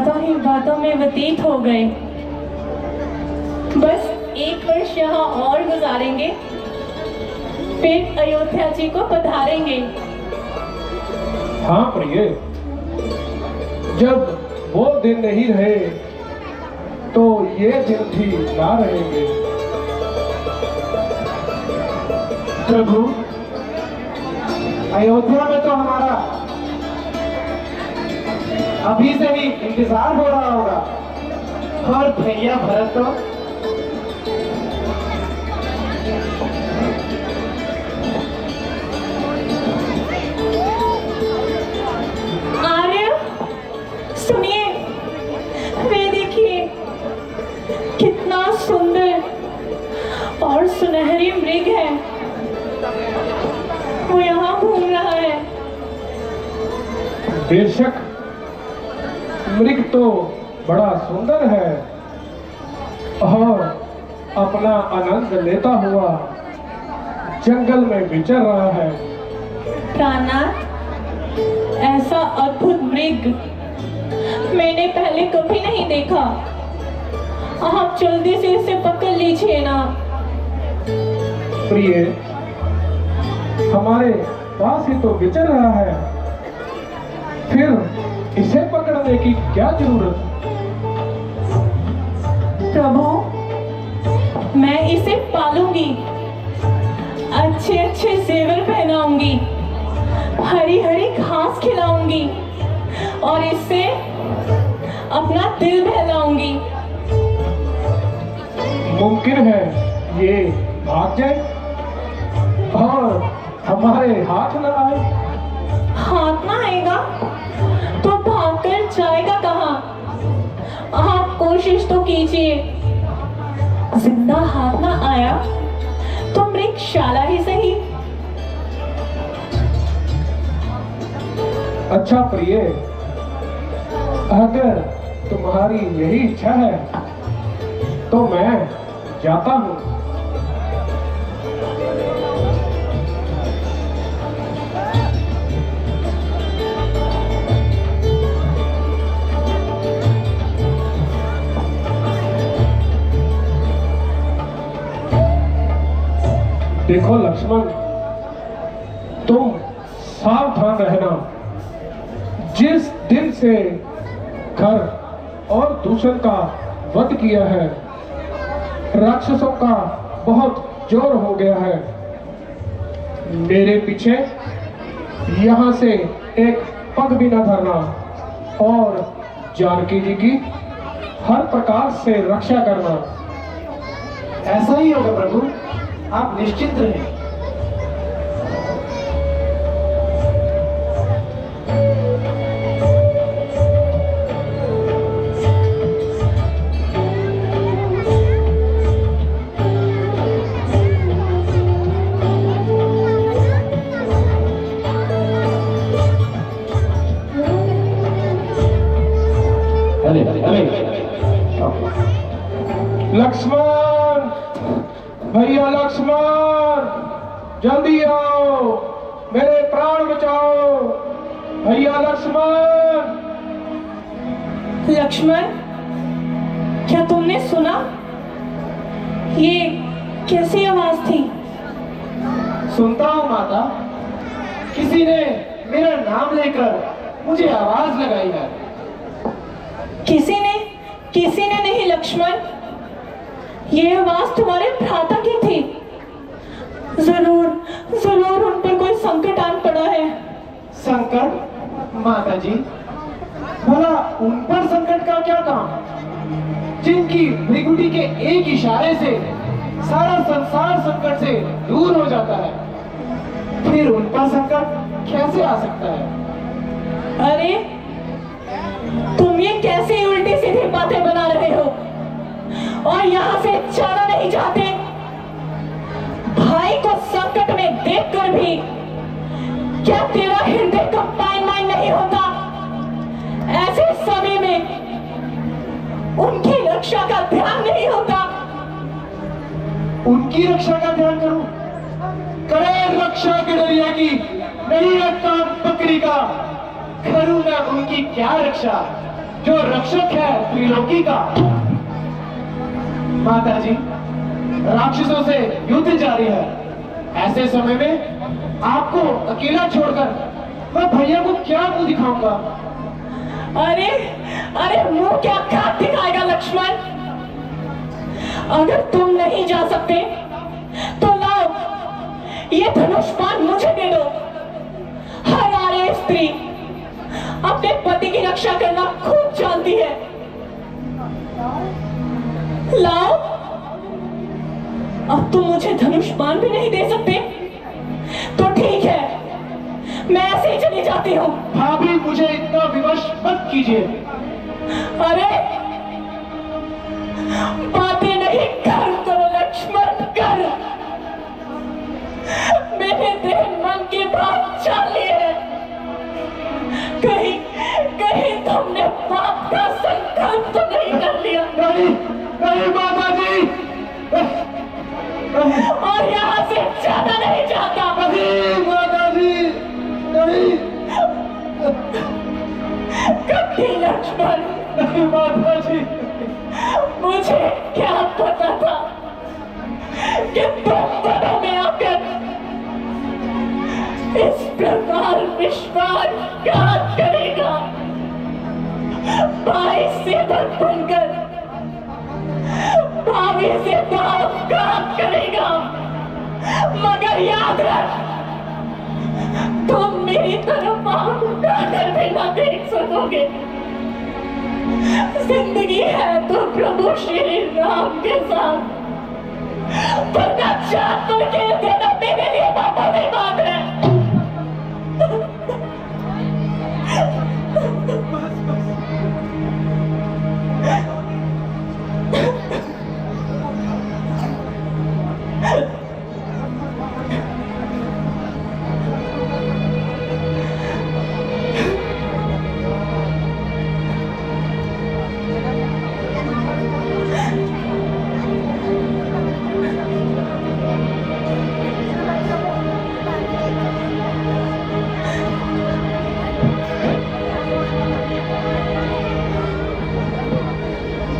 बातों ही बातों में व्यतीत हो गए। बस 1 वर्ष यहाँ और गुजारेंगे, फिर अयोध्या जी को पधारेंगे। हाँ प्रिय, जब वो दिन नहीं रहे तो ये दिन भी ना रहेंगे। प्रभु, अयोध्या में तो हमारा अभी से ही इंतजार हो रहा होगा। और भैया भरत तो आर्य, सुनिए, वे देखिए, कितना सुंदर और सुनहरी मृग है। वो यहाँ घूम रहा है। बेशक मृग तो बड़ा सुंदर है और अपना आनंद लेता हुआ जंगल में विचर रहा है। प्राणनाथ, ऐसा अद्भुत मृग मैंने पहले कभी नहीं देखा। आप जल्दी से इसे पकड़ लीजिए ना। प्रिय, हमारे पास ही तो विचर रहा है, फिर इसे पकड़ने की क्या जरूरत? प्रभु, मैं इसे पालूंगी, अच्छे अच्छे जेवर पहनाऊंगी, हरी हरी घास खिलाऊंगी और इससे अपना दिल बहलाऊंगी। मुमकिन है ये भाग जाए और हमारे हाथ न आए? हाथ ना आएगा तो भागकर जाएगा कहाँ? आप कोशिश तो कीजिए। जिंदा हाथ ना आया तो मृगशाला ही सही। अच्छा प्रिय, अगर तुम्हारी यही इच्छा है तो मैं जाता हूँ। देखो लक्ष्मण, तुम सावधान रहना। जिस दिन से घर और दूषण का वध किया है, राक्षसों का बहुत जोर हो गया है। मेरे पीछे यहाँ से एक पग भी न धरना और जानकी जी की हर प्रकार से रक्षा करना। ऐसा ही होगा प्रभु, आप निश्चिंत रहें। लक्ष्मण, भैया लक्ष्मण, जल्दी आओ, मेरे प्राण बचाओ। भैया लक्ष्मण। लक्ष्मण, क्या तुमने सुना? ये कैसी आवाज थी? सुनता हूँ माता, किसी ने मेरा नाम लेकर मुझे आवाज लगाई है। किसी ने नहीं लक्ष्मण, ये आवाज तुम्हारे भ्राता की थी। जरूर उन पर कोई संकट आन पड़ा है। संकट? माता जी, भला उन पर संकट का क्या काम, जिनकी भृगुटी के एक इशारे से सारा संसार संकट से दूर हो जाता है। फिर उन पर संकट कैसे आ सकता है? अरे, तुम ये कैसे उल्टी सीधी बातें बना रहे हो और यहाँ से जाना नहीं चाहते? भाई को संकट में देखकर भी क्या तेरा हृदय कंपाइन नहीं होता? ऐसे समय में उनकी रक्षा का ध्यान नहीं होता? उनकी रक्षा का ध्यान करूं? करे रक्षा गिडरिया की, नहीं रखता बकरी का। करूं मैं उनकी क्या रक्षा? जो रक्षक है त्रिलोकी का। माता जी, राक्षसों से युद्ध जारी है। ऐसे समय में आपको अकेला छोड़कर मैं भैया को क्या मुंह दिखाऊंगा? अरे अरे मुंह क्या खाक दिखाएगा लक्ष्मण? अगर तुम नहीं जा सकते तो लाओ, ये धनुष बाण मुझे दे दो। हर नारी स्त्री अपने पति की रक्षा करना खूब जानती है। लाओ। अब तुम मुझे धनुष बाण भी नहीं दे सकते तो ठीक है, मैं ऐसे ही चली जाती हूँ। भाभी, मुझे इतना विवश मत कीजिए। अरे बातें नहीं कर करो लक्ष्मण, कर। मेरे देह मन की बात चाल है। कहीं कहीं तुमने पाप का संकल्प तो नहीं कर लिया? नहीं नहीं माता जी, और यहाँ से ज्यादा नहीं जाता। नहीं माता जी, नहीं। कभी लक्ष्मण, नहीं माता जी, मुझे क्या पता था कि तुम दोनों में आकर इस प्रकार विश्वासघात करेगा। भाई से बनकर भाभी से घात करेगा। मगर याद रख, तुम मेरी तरफ आंख उठाकर भी ना देख सकोगे। जिंदगी है तो प्रभु श्री राम के साथ, वरना चाक पर खेल देना मेरे लिए मामूली बात है।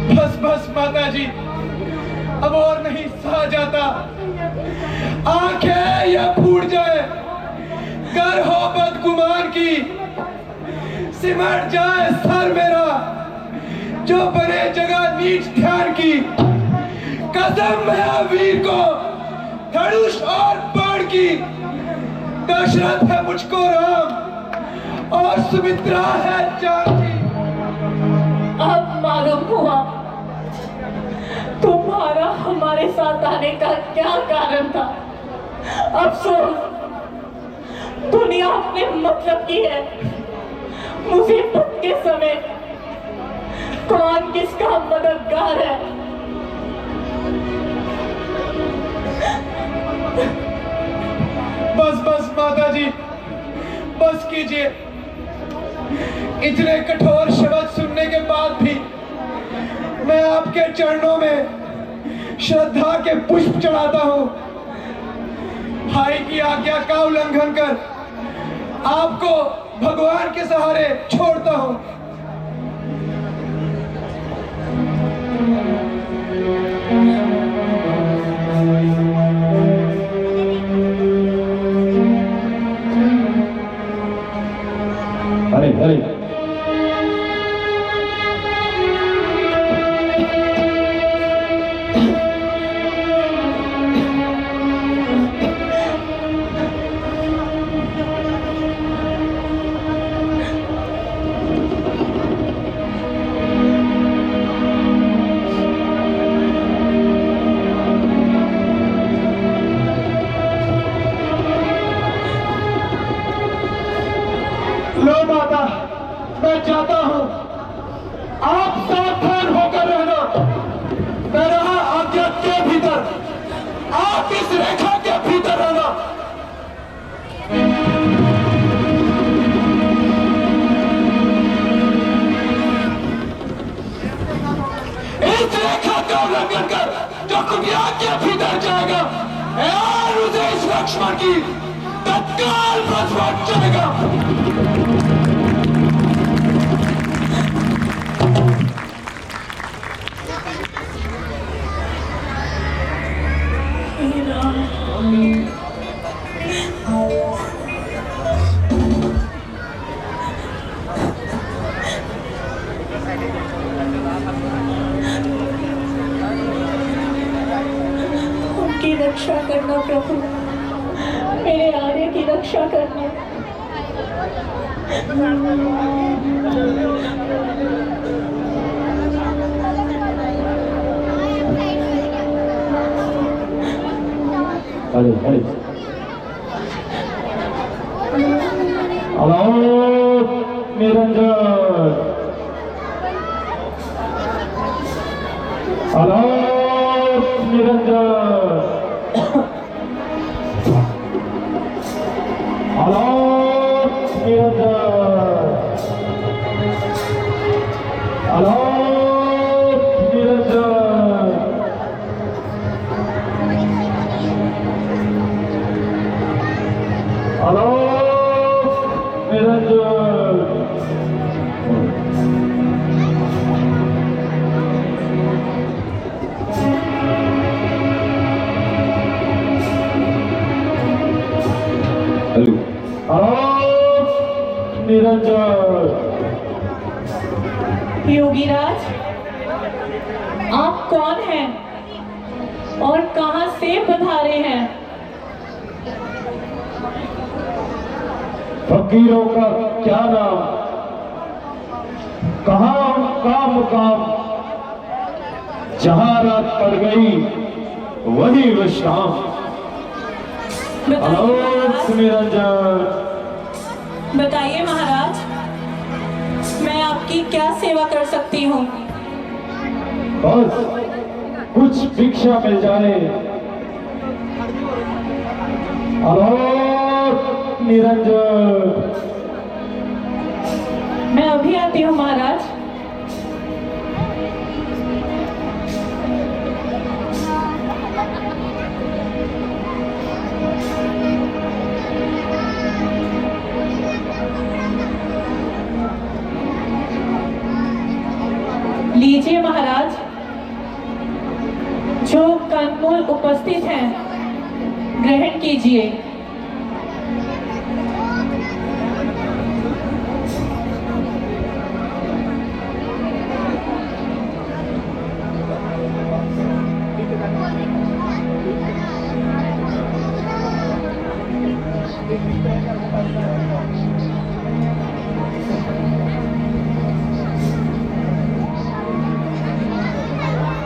बस बस माता जी, अब और नहीं सहा जाता। आंखें या फूट जाए, कर हो बदगुमान की, सिमट जाए सर मेरा, जो बने जगह नीच ध्यान की। कसम महावीर को धनुष और बाण की, दशरथ है मुझको राम और सुमित्रा है जानकी। अब मालूम हुआ तुम्हारा हमारे साथ आने का क्या कारण था। अफसोस, दुनिया अपने मतलब की है। मुसीबत के समय कौन किसका मददगार है। बस बस माता जी, बस कीजिए। इतने कठोर शब्द सुनने के बाद भी मैं आपके चरणों में श्रद्धा के पुष्प चढ़ाता हूं। भाई की आज्ञा का उल्लंघन कर आपको भगवान के सहारे छोड़ता हूं। अरे अरे लो माता, मैं जाता हूं। आप सावधान होकर रहना। मैं रहा आज्ञा के भीतर, आप इस रेखा के भीतर रहना। इस रेखा का उल्लंघन कर जो कुटिया के भीतर जाएगा और उसे इस लक्ष्मण की तत्काल बसवा चलेगा। उनकी रक्षा करना प्रभु, मेरे आर्य की रक्षा करना। अरे अरे allowed Niranjan, allowed Niranjan, allowed Niranjan, allowed Niranjan, allowed Niranjan. Allowed Niranjan. Yogiraj, आप कौन हैं और कहां से पधारे हैं? फकीरों का क्या नाम, कहां उनका मुकाम, जहां रात पड़ गई वही विश्राम। अलाउड निरंजन। बताइए महाराज, मैं आपकी क्या सेवा कर सकती हूँ? बस कुछ भिक्षा मिल जाए। अलाउड निरंजन। मैं अभी आती हूँ महाराज। लीजिए महाराज, जो कंदमूल उपस्थित हैं ग्रहण कीजिए।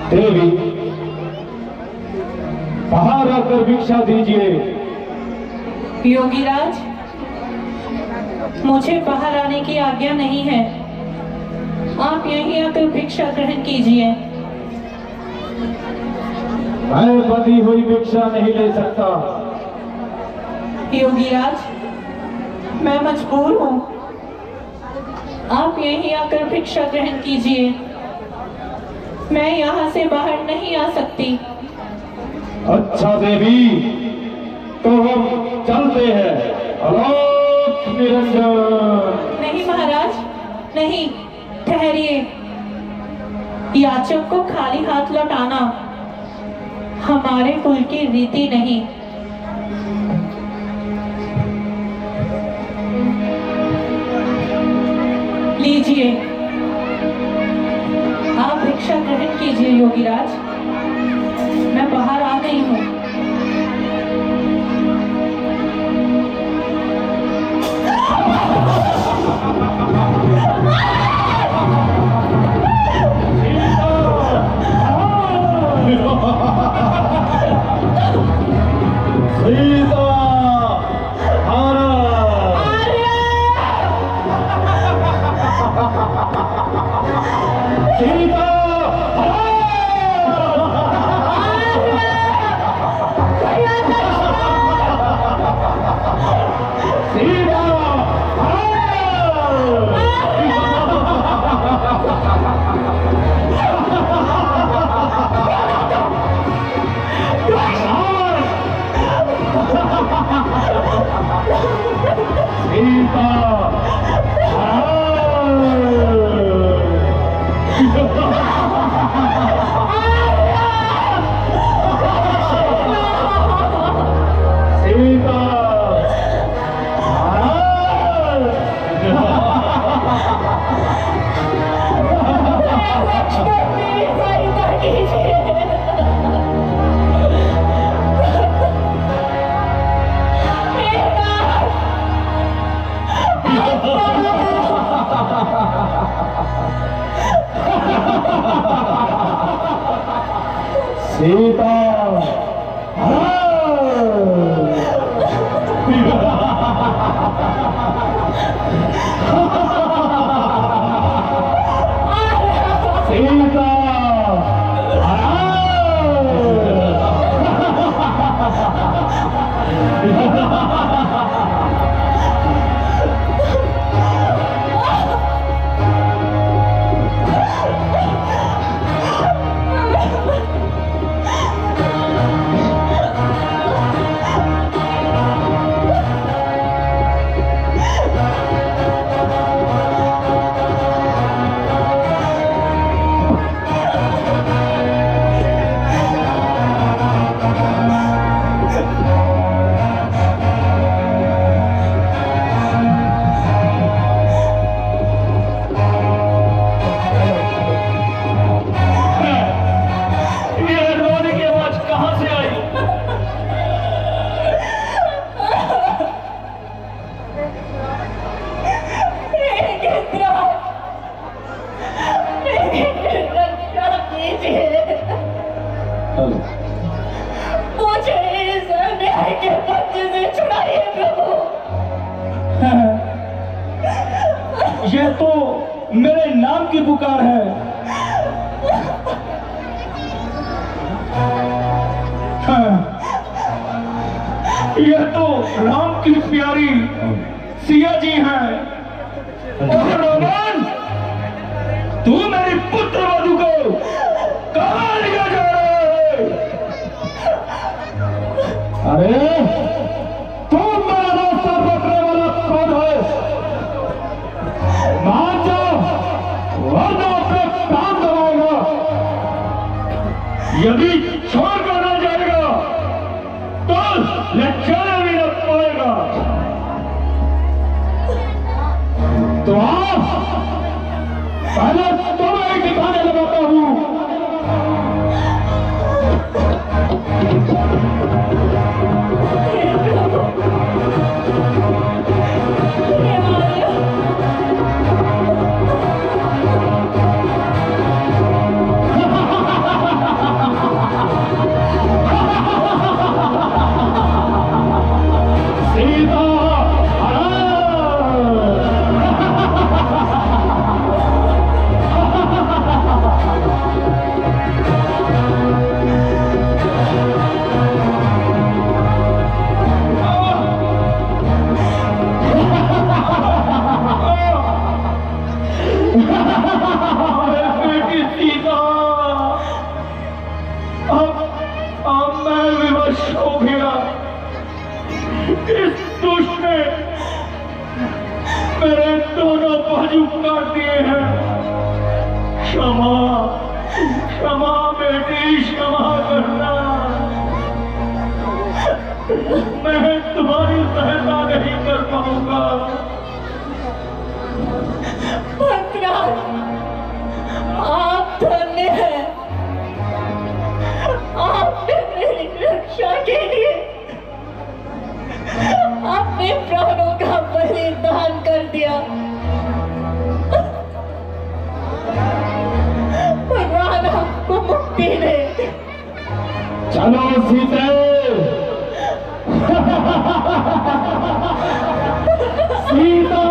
देवी, बाहर आकर भिक्षा दीजिए। योगीराज, मुझे बाहर आने की आज्ञा नहीं है, आप यहीं आकर भिक्षा ग्रहण कीजिए। मैं बंधी हुई भिक्षा नहीं ले सकता। योगीराज, मैं मजबूर हूँ, आप यहीं आकर भिक्षा ग्रहण कीजिए। मैं यहाँ से बाहर नहीं आ सकती। अच्छा देवी, तो हम चलते हैं। अलाउड निरंजन। नहीं महाराज, नहीं, ठहरिए। याचक को खाली हाथ लौटाना हमारे कुल की रीति नहीं। लीजिए, आप भिक्षा ग्रहण कीजिए। योगीराज, मैं बाहर आ गई हूँ। सीता, सीता, सीता सीता मुझे इस अन्याय के पंजे से छुड़ाइए प्रभु। ये तो मेरे नाम की पुकार है। यह तो राम की प्यारी सिया जी हैं। और रावण, तू मेरी पुत्र वधु को कहाँ लिया जा रहा है? अरे तू मेरा रास्ता रोकने वाला कौन है? मान जाओ वरना अपने प्राण गवाएगा। यदि छोड़ कर ना जाएगा तो लक्षण भी न पाएगा। तो आप पहले तुम्हें दिखाने लगाता हूं। इस दुष्ट ने मेरे दोनों बाजू काट दिए हैं। क्षमा क्षमा बेटी, क्षमा करना। मैं तुम्हारी सहायता नहीं कर पाऊंगा। भद्राज, आप धन्य हैं। आपने मेरी रक्षा के लिए अपने प्राणों का बलिदान कर दिया। भगवान आपको मुक्ति दे। चलो सीते, सीता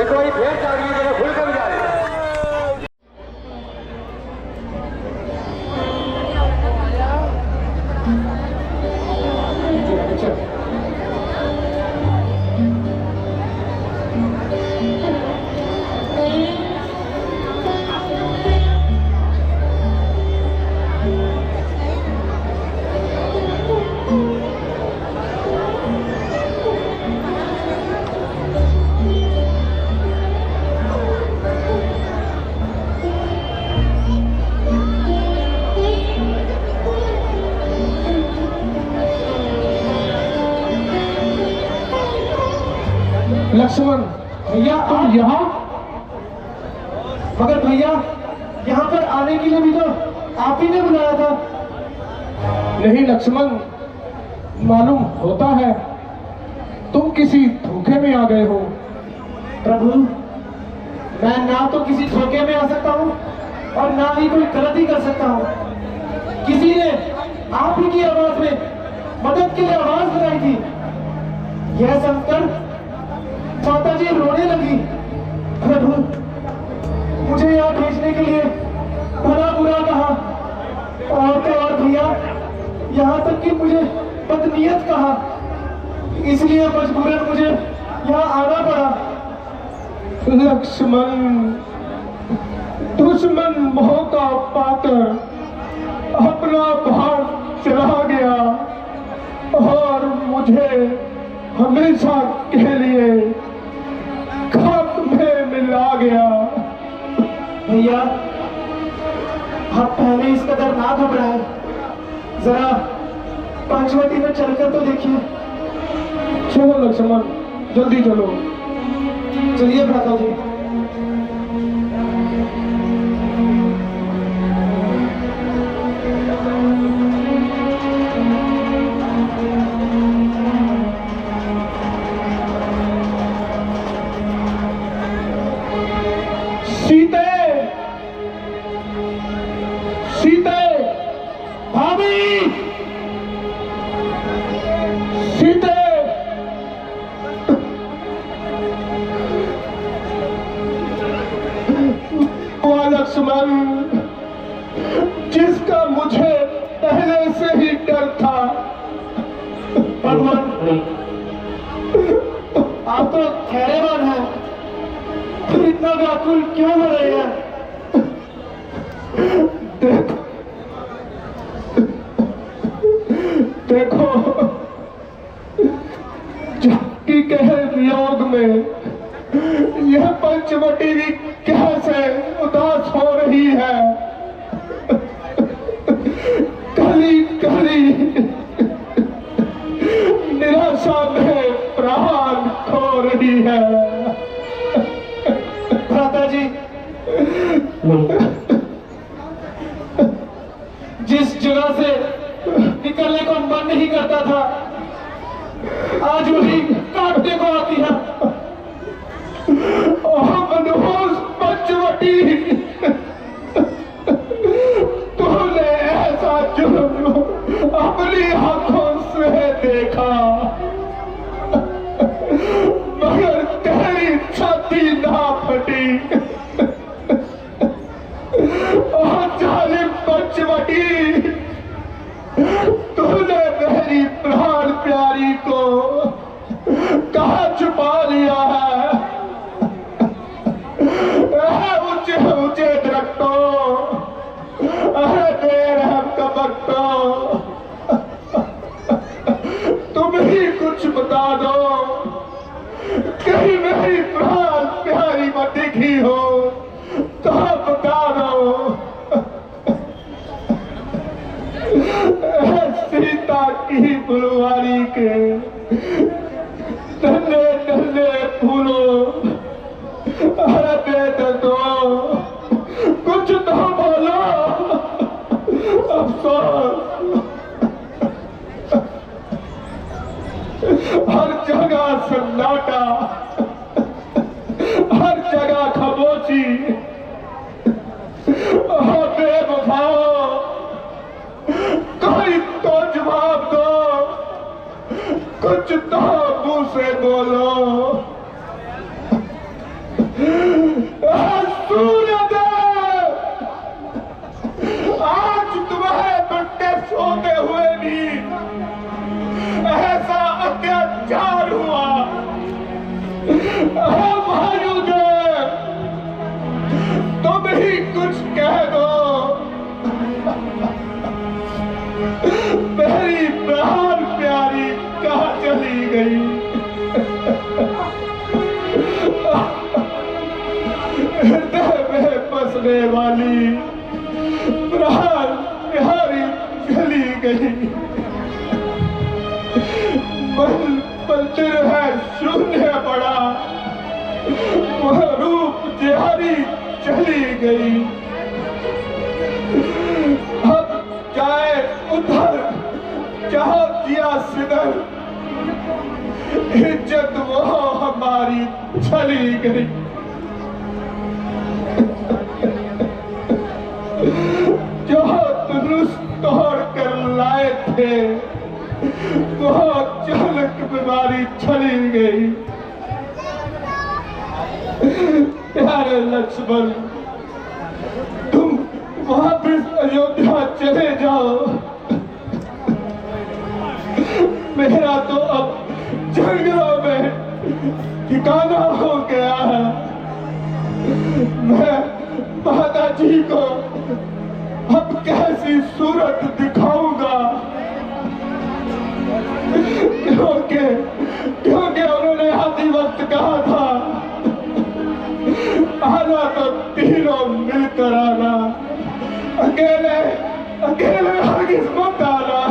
एक बार फिर चाहिए जरा खुल कर जा रहे लक्ष्मण भैया तुम यहाँ? मगर भैया यहाँ पर आने के लिए भी तो आप ही ने बुलाया था। नहीं लक्ष्मण, मालूम होता है तुम किसी धोखे में आ गए हो। प्रभु, मैं ना तो किसी धोखे में आ सकता हूँ और ना ही कोई गलती कर सकता हूँ। किसी ने आप ही की आवाज में मदद के लिए आवाज लगाई थी। यह सुनकर माता जी रोने लगी। प्रभु, मुझे यहाँ भेजने के लिए भला बुरा कहा और तो और भैया यहाँ तक कि मुझे बदनीयत कहा, इसलिए मजबूरन मुझे यहाँ आना पड़ा। लक्ष्मण, दुश्मन मौका पाकर अपना भाग चला गया और मुझे हमेशा के लिए खाक में मिला गया। भैया, आप पहले इस कदर ना घबराए, जरा पंचवटी में चलकर तो देखिए। चलो लक्ष्मण, जल्दी चलो। चलिए भ्राता जी। सीते, सीते, भाभी, सीते। लक्ष्मण, जिसका मुझे पहले से ही डर था। भगवान, आप तो धैर्यवान हैं, फिर इतना व्याकुल क्यों हो रहे हैं? देखो, जानकी के वियोग में यह पंचवटी भी कैसे उदास हो रही है। कली कली निराशा में प्राण खो रही है। भ्राता जी, जिस जगह से निकलने को मन नहीं करता था, आज वही काटने को आती है। मनोज पंचवटी, तूने ऐसा जुल्म अपनी आंखों से देखा, मगर तेरी छाती ना फटी। और जालिम पंचवटी, तूने मेरी प्राण प्यारी को कहाँ छुपा लिया है? ऊंचे ऊंचे दरख्तों, अरे बेरहम कबख्तों, तुम ही कुछ बता दो, कहीं मेरी प्राण प्यारी मत दिखी हो तो बता दो। सीता की फुलवारी के नन्हे नन्हे फूलों, अरे दे दो, कुछ तो बोलो। अफसोस, हर जगह सन्नाटा, हर जगह खामोशी। बेवफाओ, कोई तो जवाब दो, कुछ तो मुंह से बोलो। बरसने वाली प्राण प्यारी चली गई। मंदिर है शून्य पड़ा, वह रूप प्यारी चली गई। अब जाए उधर जहाँ दिया सिदर, इज्जत वो हमारी चली गई। जो दुरुस्त तोड़ कर लाए थे वो अचानक बीमारी चली गई। प्यारे लक्ष्मण, तुम वापस अयोध्या चले जाओ। मेरा तो अब जंगलों में ठिकाना हो गया है। मैं माता जी को अब कैसी सूरत दिखाऊंगा, क्योंकि उन्होंने आधी वक्त कहा था आना तो तीनों मिलकर आना, अकेले अकेले हरगिज़ मत आना।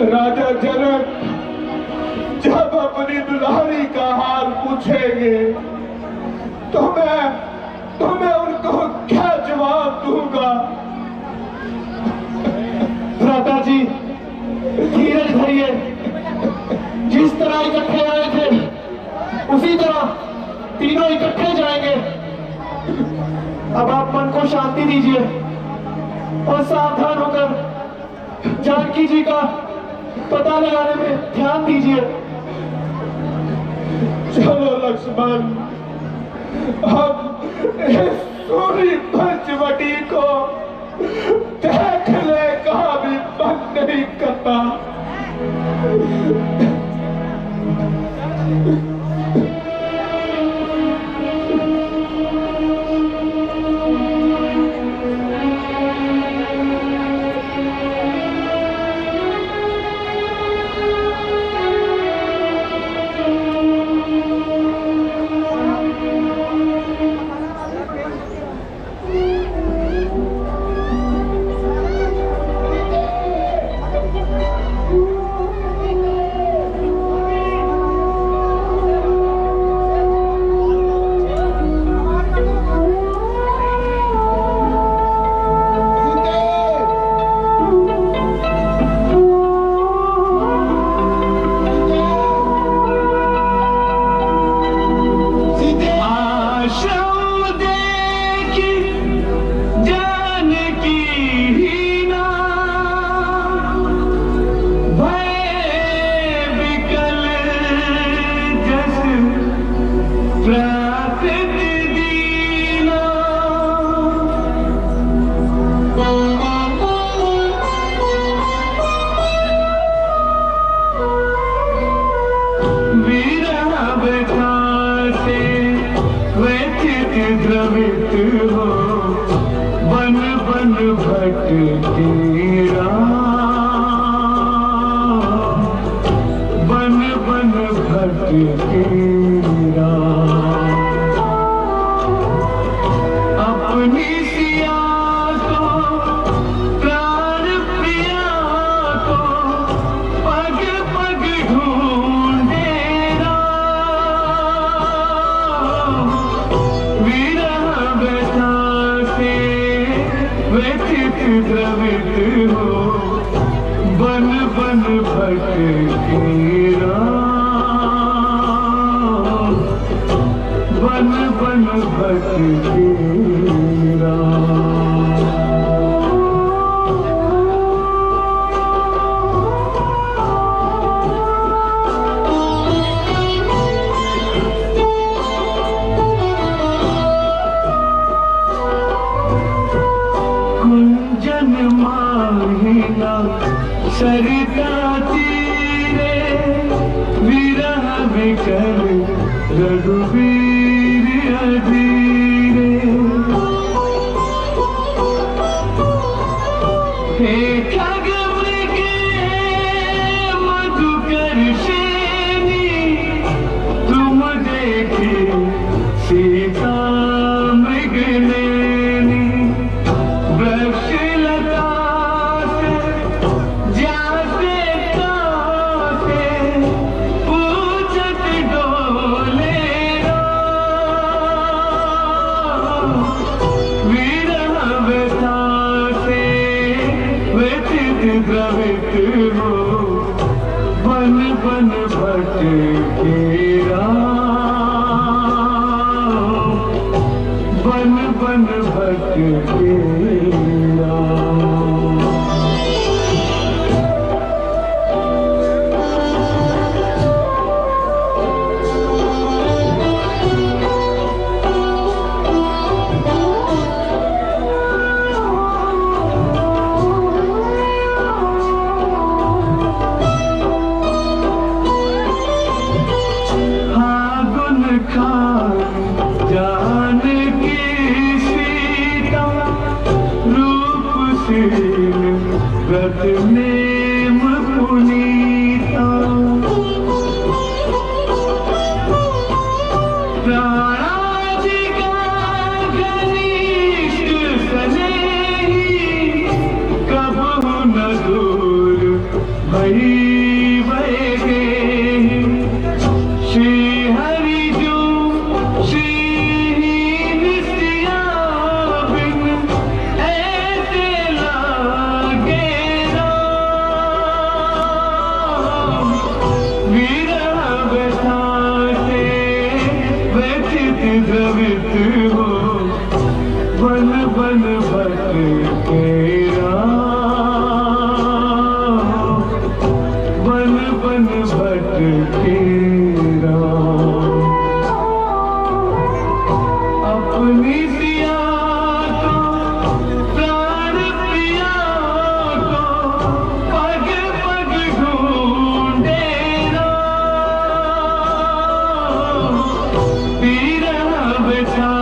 राजा जनक जब अपनी दुल्हनी का हाल पूछेंगे तो मैं उनको क्या जवाब दूंगा? भ्राता जी, धीरज धरिए। जिस तरह इकट्ठे आए थे उसी तरह तीनों इकट्ठे जाएंगे। अब आप मन को शांति दीजिए और सावधान होकर जानकी जी का पता लगाने में ध्यान दीजिए। चलो लक्ष्मण, हम इस सूरी पंचवटी को देखने का भी मन नहीं करता। सरिता तीरे विरह विकल रघुवीर अधीरे। हे खग मृग मधुकर श्रेणी, तुम देखे सीता के राम, बन बन भटके राम। व्रत नेम पुनीता, प्राणाधिका घनिष्ठ स्नेही, कबहु न दूर भई बहे। श्री हरि जो श्रीहीन सिया बिन, ऐसे लागे राम। विरह व्यथा से व्यथित द्रवित हो, बन बन भटके राम, बन बन भटके राम। अपनी सिया को प्राण प्रिया को, पग पग ढूंढे राम। विरह व्यथा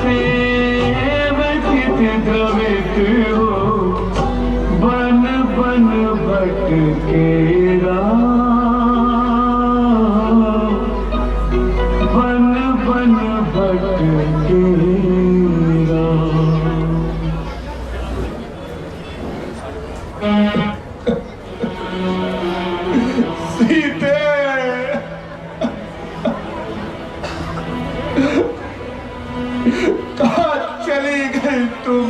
से व्यथित द्रवित हो, बन बन भटके राम, बन बन भटके राम। सीते, कहाँ चली गई तुम?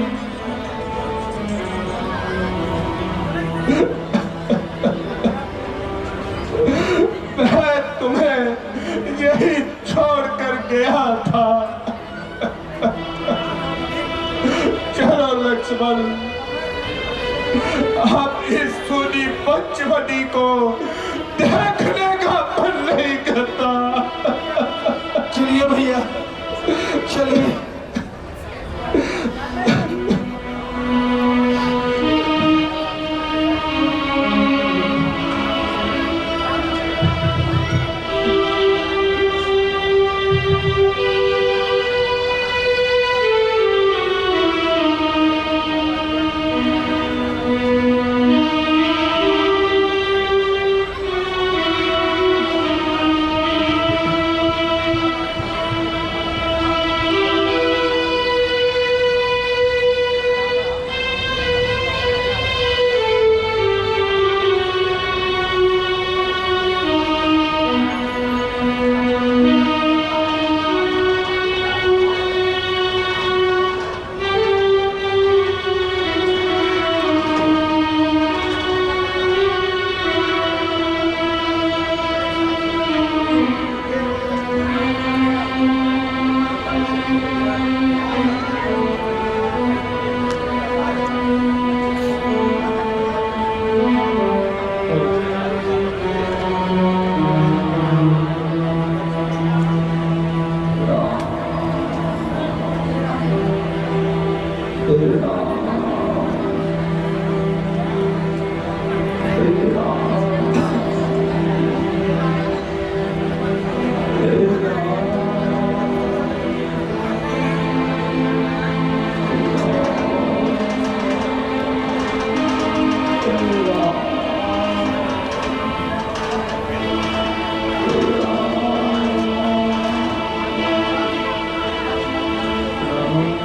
मैं तुम्हें यही छोड़ कर गया था। चलो लक्ष्मण, अब इस सूनी पंचवटी को देखने का मन नहीं करता। चलिए भैया, चलिए।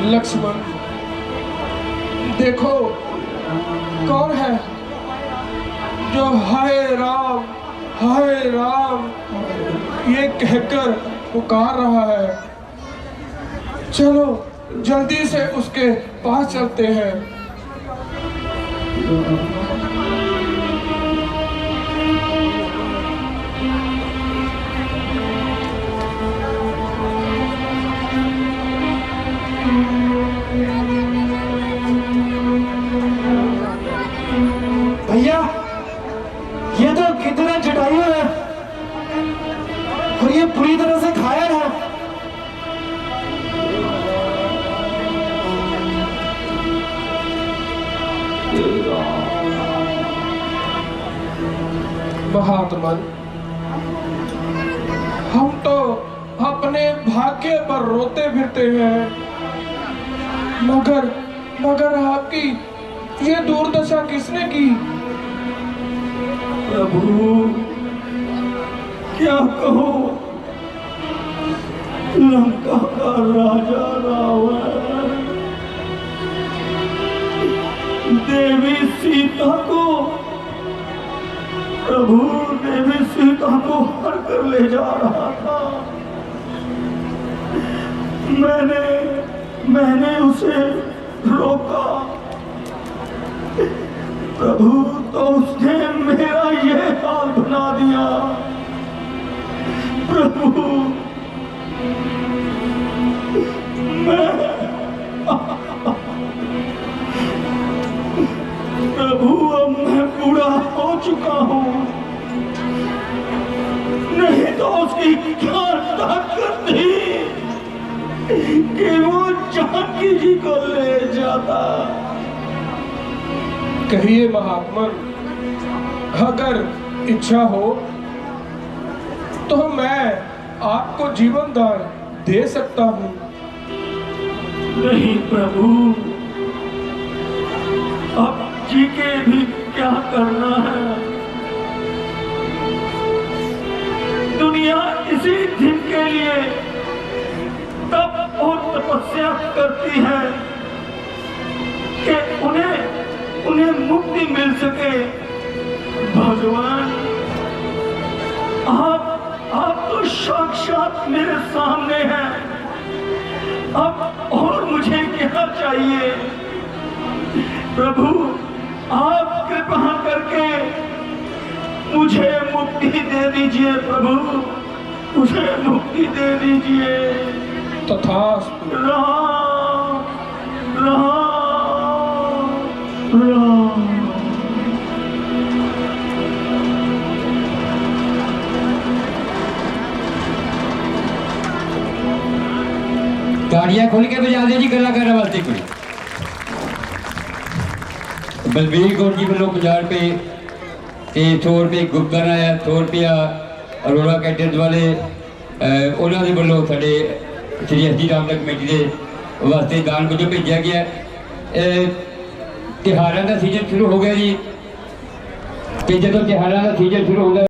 लक्ष्मण, देखो कौन है जो हाय राम ये कहकर पुकार रहा है। चलो जल्दी से उसके पास चलते हैं। और ये पूरी तरह से घायल है। महात्मन, हम तो अपने भाग्य पर रोते फिरते हैं, मगर आपकी ये दुर्दशा किसने की? प्रभु क्या कहूं, लंका का राजा रावण देवी सीता को, प्रभु देवी सीता को हर कर ले जा रहा था। मैंने उसे रोका, प्रभु तो उसने मेरा ये हाल बना दिया। प्रभु अब मैं बूढ़ा हो चुका हूँ, नहीं तो उसकी क्या ताकत थी कि वो जानकी जी को ले जाता। कहिए महात्मन, अगर इच्छा हो तो मैं आपको जीवन दान दे सकता हूँ। नहीं प्रभु, अब जी के भी क्या करना है। दुनिया इसी दिन के लिए तब और तपस्या करती है कि उन्हें मुक्ति मिल सके। भगवान, आप तो साक्षात मेरे सामने हैं, अब और मुझे क्या चाहिए। प्रभु आप कृपा करके मुझे मुक्ति दे दीजिए। प्रभु मुझे मुक्ति दे दीजिए। तथास्तु। राम राम राम। ताड़ियां खोल के बजा दे जी कलाकार वास्ते कोई। बलबीर कौर जी वालों 50 रुपये ते 100 रुपये गुप्तदान आया, 100 रुपया अरोड़ा कैटर्स वाले उन्होंने वालों साढ़े श्री एस डी रामदा कमेटी के वास्ते दान वजों भेजा गया। त्योहारों का सीजन शुरू हो गया जी, तो जो त्योहारों का सीजन शुरू हो गया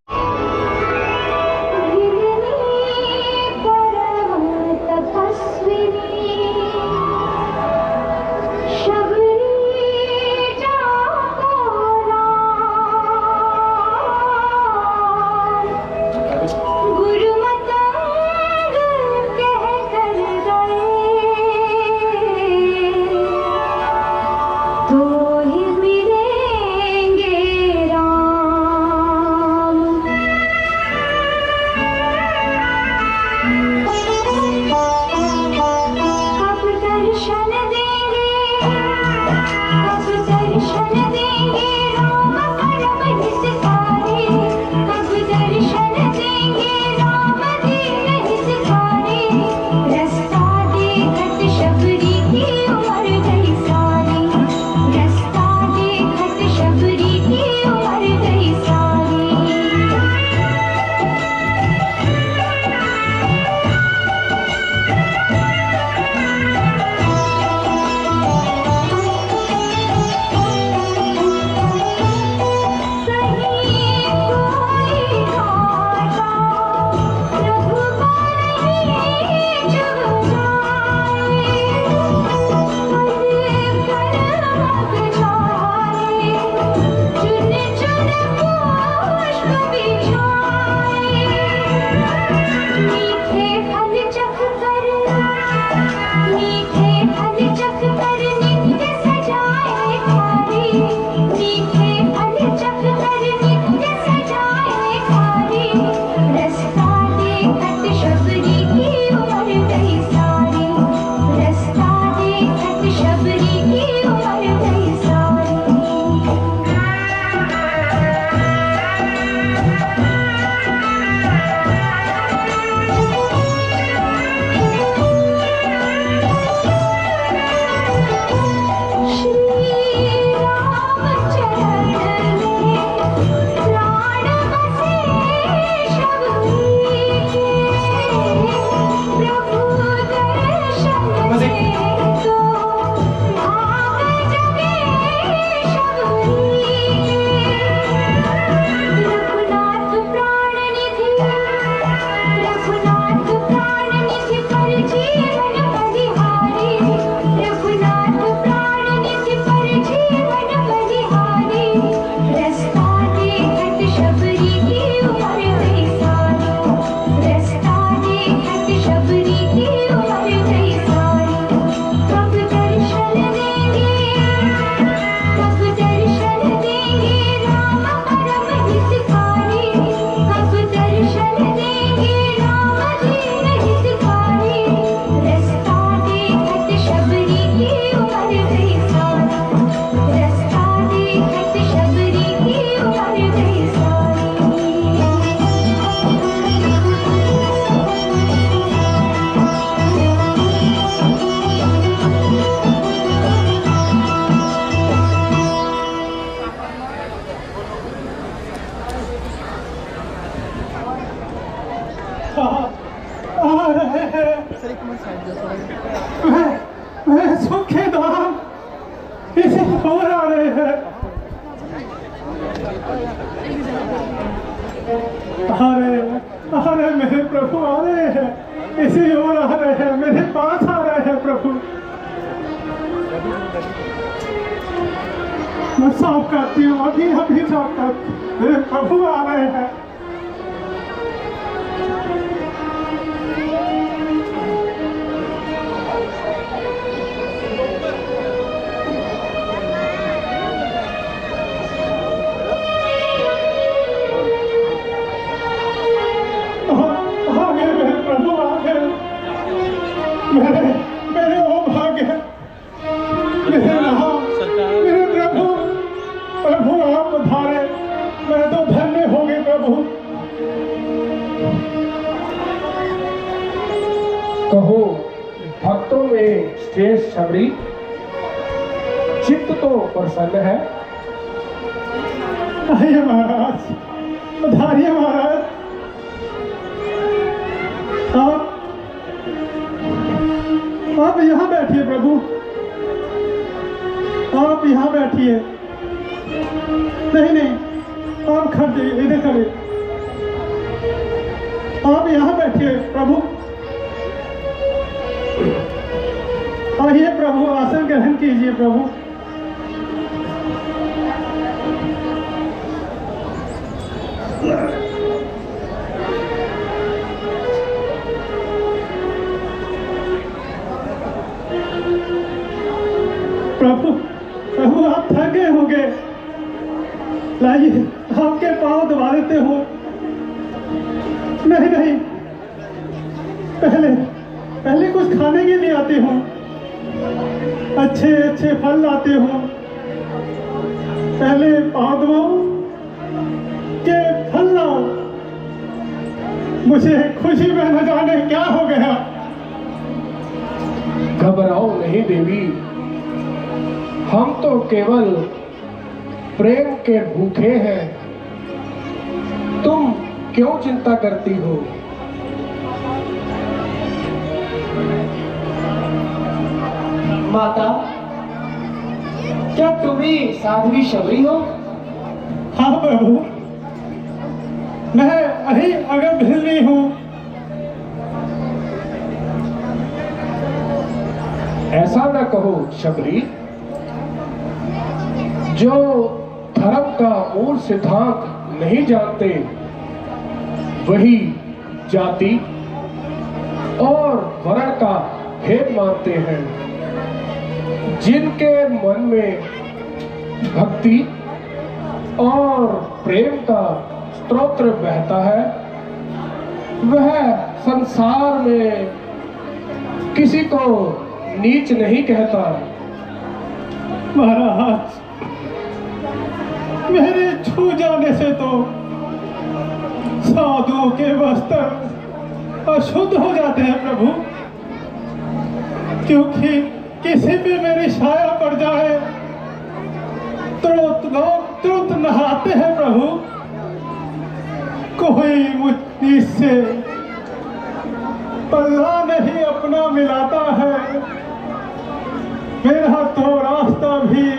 आ रहे हैं। मैं सूखे दाम इसे और आ रहे हैं। अरे मेरे प्रभु आ रहे हैं, इसी ओर आ रहे हैं, मेरे पास आ रहे हैं प्रभु। मैं साफ करती हूँ, अभी साफ कर, मेरे प्रभु आ रहे हैं। मेरे वो भाग्य, मेरे प्रभु, प्रभु आप पधारे, मैं तो धन्य हो गए प्रभु। कहो भक्तों में श्रेष्ठ शबरी, चित्त तो प्रसन्न है। आइए महाराज, पधारिए महाराज। आप यहाँ बैठिए प्रभु, आप यहाँ बैठिए। नहीं, आप खड़े, इधर खड़े। आप यहाँ बैठिए प्रभु। आइए प्रभु, आसन ग्रहण कीजिए प्रभु। प्रभु आप थक गए होंगे, लाइए आपके पांव दबा देते हो। नहीं, पहले कुछ खाने के लिए आते हो, अच्छे फल लाते हो। पहले पांव दबाओ के फल लाओ। मुझे खुशी में न जाने क्या हो गया। घबराओ नहीं देवी, हम तो केवल प्रेम के भूखे हैं, तुम क्यों चिंता करती हो? माता, क्या तुम ही साध्वी शबरी हो? हाँ प्रभु, मैं अगर भिल्ली हूँ। ऐसा न कहो शबरी, जो धर्म का मूल सिद्धांत नहीं जानते वही जाति और वर्ण का भेद मानते हैं। जिनके मन में भक्ति और प्रेम का स्तोत्र बहता है, वह संसार में किसी को नीच नहीं कहता। महाराज, मेरे छू जाने से तो साधुओं के वस्त्र अशुद्ध हो जाते हैं प्रभु, क्योंकि किसी पे मेरी छाया पड़ जाए तुरंत नहाते हैं प्रभु। कोई मुझसे पल्ला नहीं अपना मिलाता है, मेरा तो रास्ता भी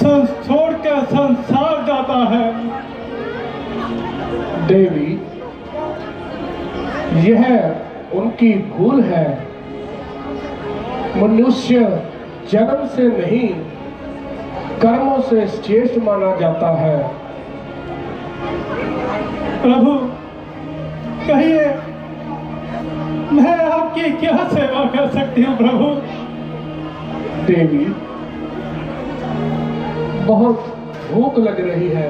छोड़ कर संसार जाता है। देवी, यह उनकी भूल है। मनुष्य जन्म से नहीं, कर्मों से श्रेष्ठ माना जाता है। प्रभु कहिए, मैं आपकी क्या सेवा कर सकती हूँ प्रभु? देवी, बहुत भूख लग रही है,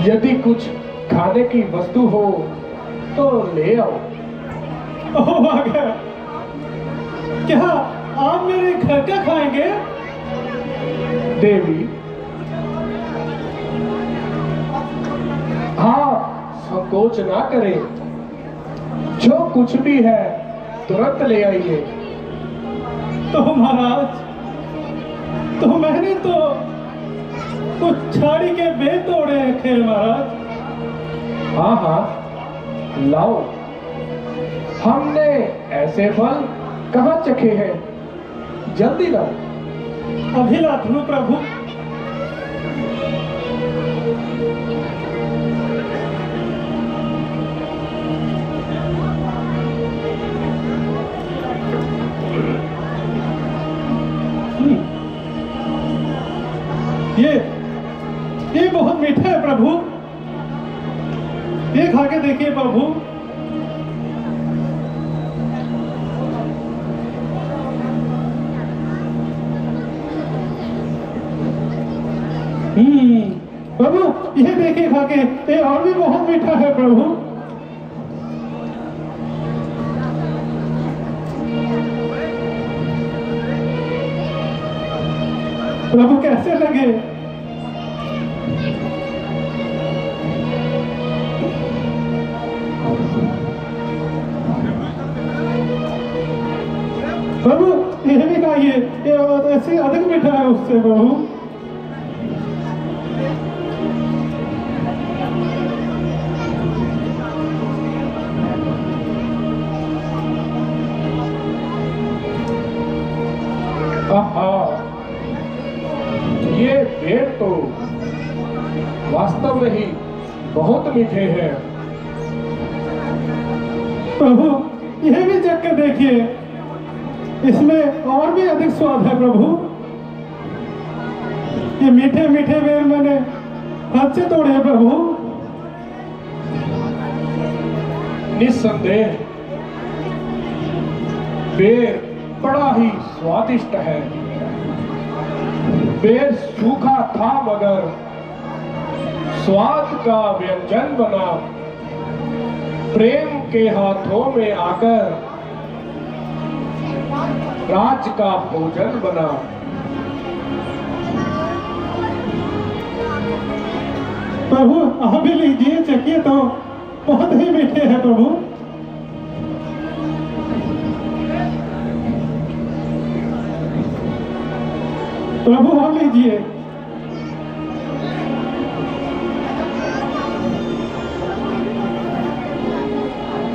यदि कुछ खाने की वस्तु हो तो ले आओ। ओह आ गया, क्या आप मेरे घर का खाएंगे? देवी, हाँ, संकोच ना करें, जो कुछ भी है तुरंत ले आइए। तो महाराज, तो मैंने तो कुछ छाड़ी के बेल तोड़े थे महाराज। हाँ हाँ, लाओ। हमने ऐसे फल कहाँ चखे हैं, जल्दी लाओ। अभी लाता हूँ प्रभु। ये बहुत मीठा है प्रभु, ये खा के देखिए प्रभु। प्रभु ये देखिए खा के, ये और भी बहुत मीठा है प्रभु। प्रभु कैसे लगे? प्रभु ये भी खाइए, ये ऐसे अधिक मीठा है उससे प्रभु। ये पेड़ तो वास्तव में ही बहुत मीठे हैं। प्रभु यह भी चख कर देखिए, इसमें और भी अधिक स्वाद है प्रभु। ये मीठे मीठे बेर मैंने हाथ से तोड़े हैं प्रभु। निस्संदेह बेर बड़ा ही स्वादिष्ट है। बेर सूखा था मगर स्वाद का व्यंजन बना, प्रेम के हाथों में आकर राज का भोजन बना। प्रभु आप भी लीजिए, चखिए तो बहुत ही मीठे हैं प्रभु। प्रभु आप लीजिए।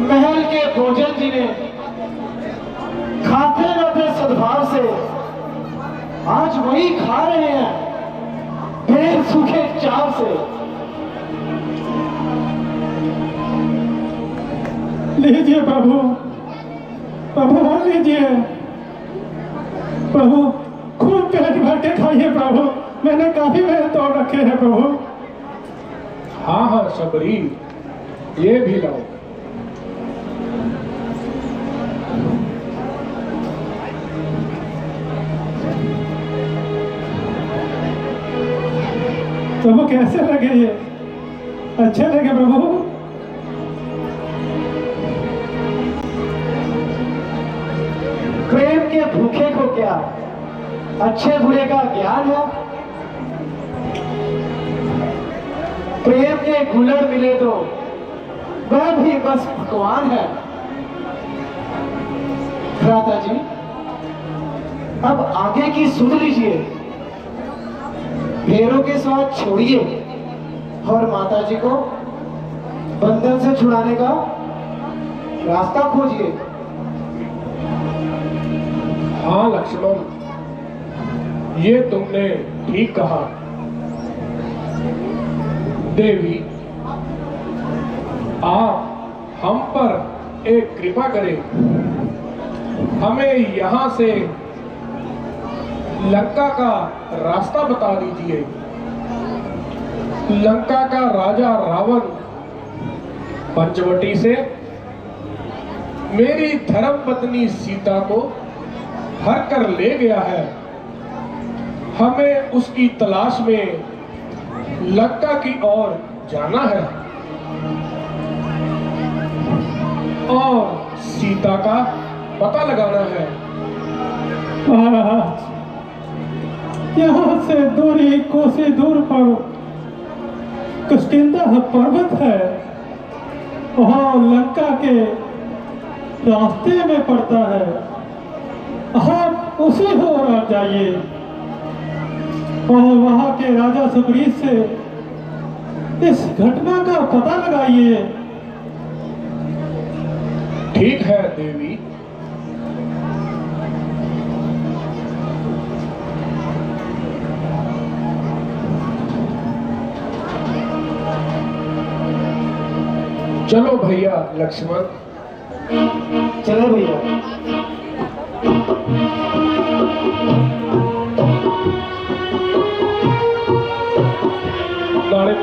महल के भोजन जी ने खाते न थे सद्भाव से, आज वही खा रहे हैं बेर सूखे चाव से। लीजिए प्रभु, प्रभु और लीजिए। प्रभु खूब पेट भर के खाइए प्रभु, मैंने काफी बेर तोड़ रखे हैं प्रभु। हाँ हाँ शबरी, ये भी लाओ। प्रभु कैसे लगे ये? अच्छे लगे प्रभु? प्रेम के भूखे को क्या अच्छे बुरे का ज्ञान है? प्रेम के घुलड़ मिले तो वह भी बस भगवान है। भ्राता जी अब आगे की सुन लीजिए। भेड़ों के स्वाद छोड़िए और माता जी को बंधन से छुड़ाने का रास्ता खोजिए। हाँ लक्ष्मण, ये तुमने ठीक कहा। देवी आप हम पर एक कृपा करें, हमें यहाँ से लंका का रास्ता बता दीजिए। लंका का राजा रावण पंचवटी से मेरी धर्मपत्नी सीता को हर कर ले गया है। हमें उसकी तलाश में लंका की ओर जाना है और सीता का पता लगाना है। महाराज यहाँ से दूरी कोसी दूर पर किष्किंधा पर्वत है, वहाँ लंका के रास्ते में पड़ता है। आप उसी ओर आ जाइए और वहाँ के राजा सुग्रीव से इस घटना का पता लगाइए। ठीक है देवी। चलो भैया लक्ष्मण। चले भैया। नाले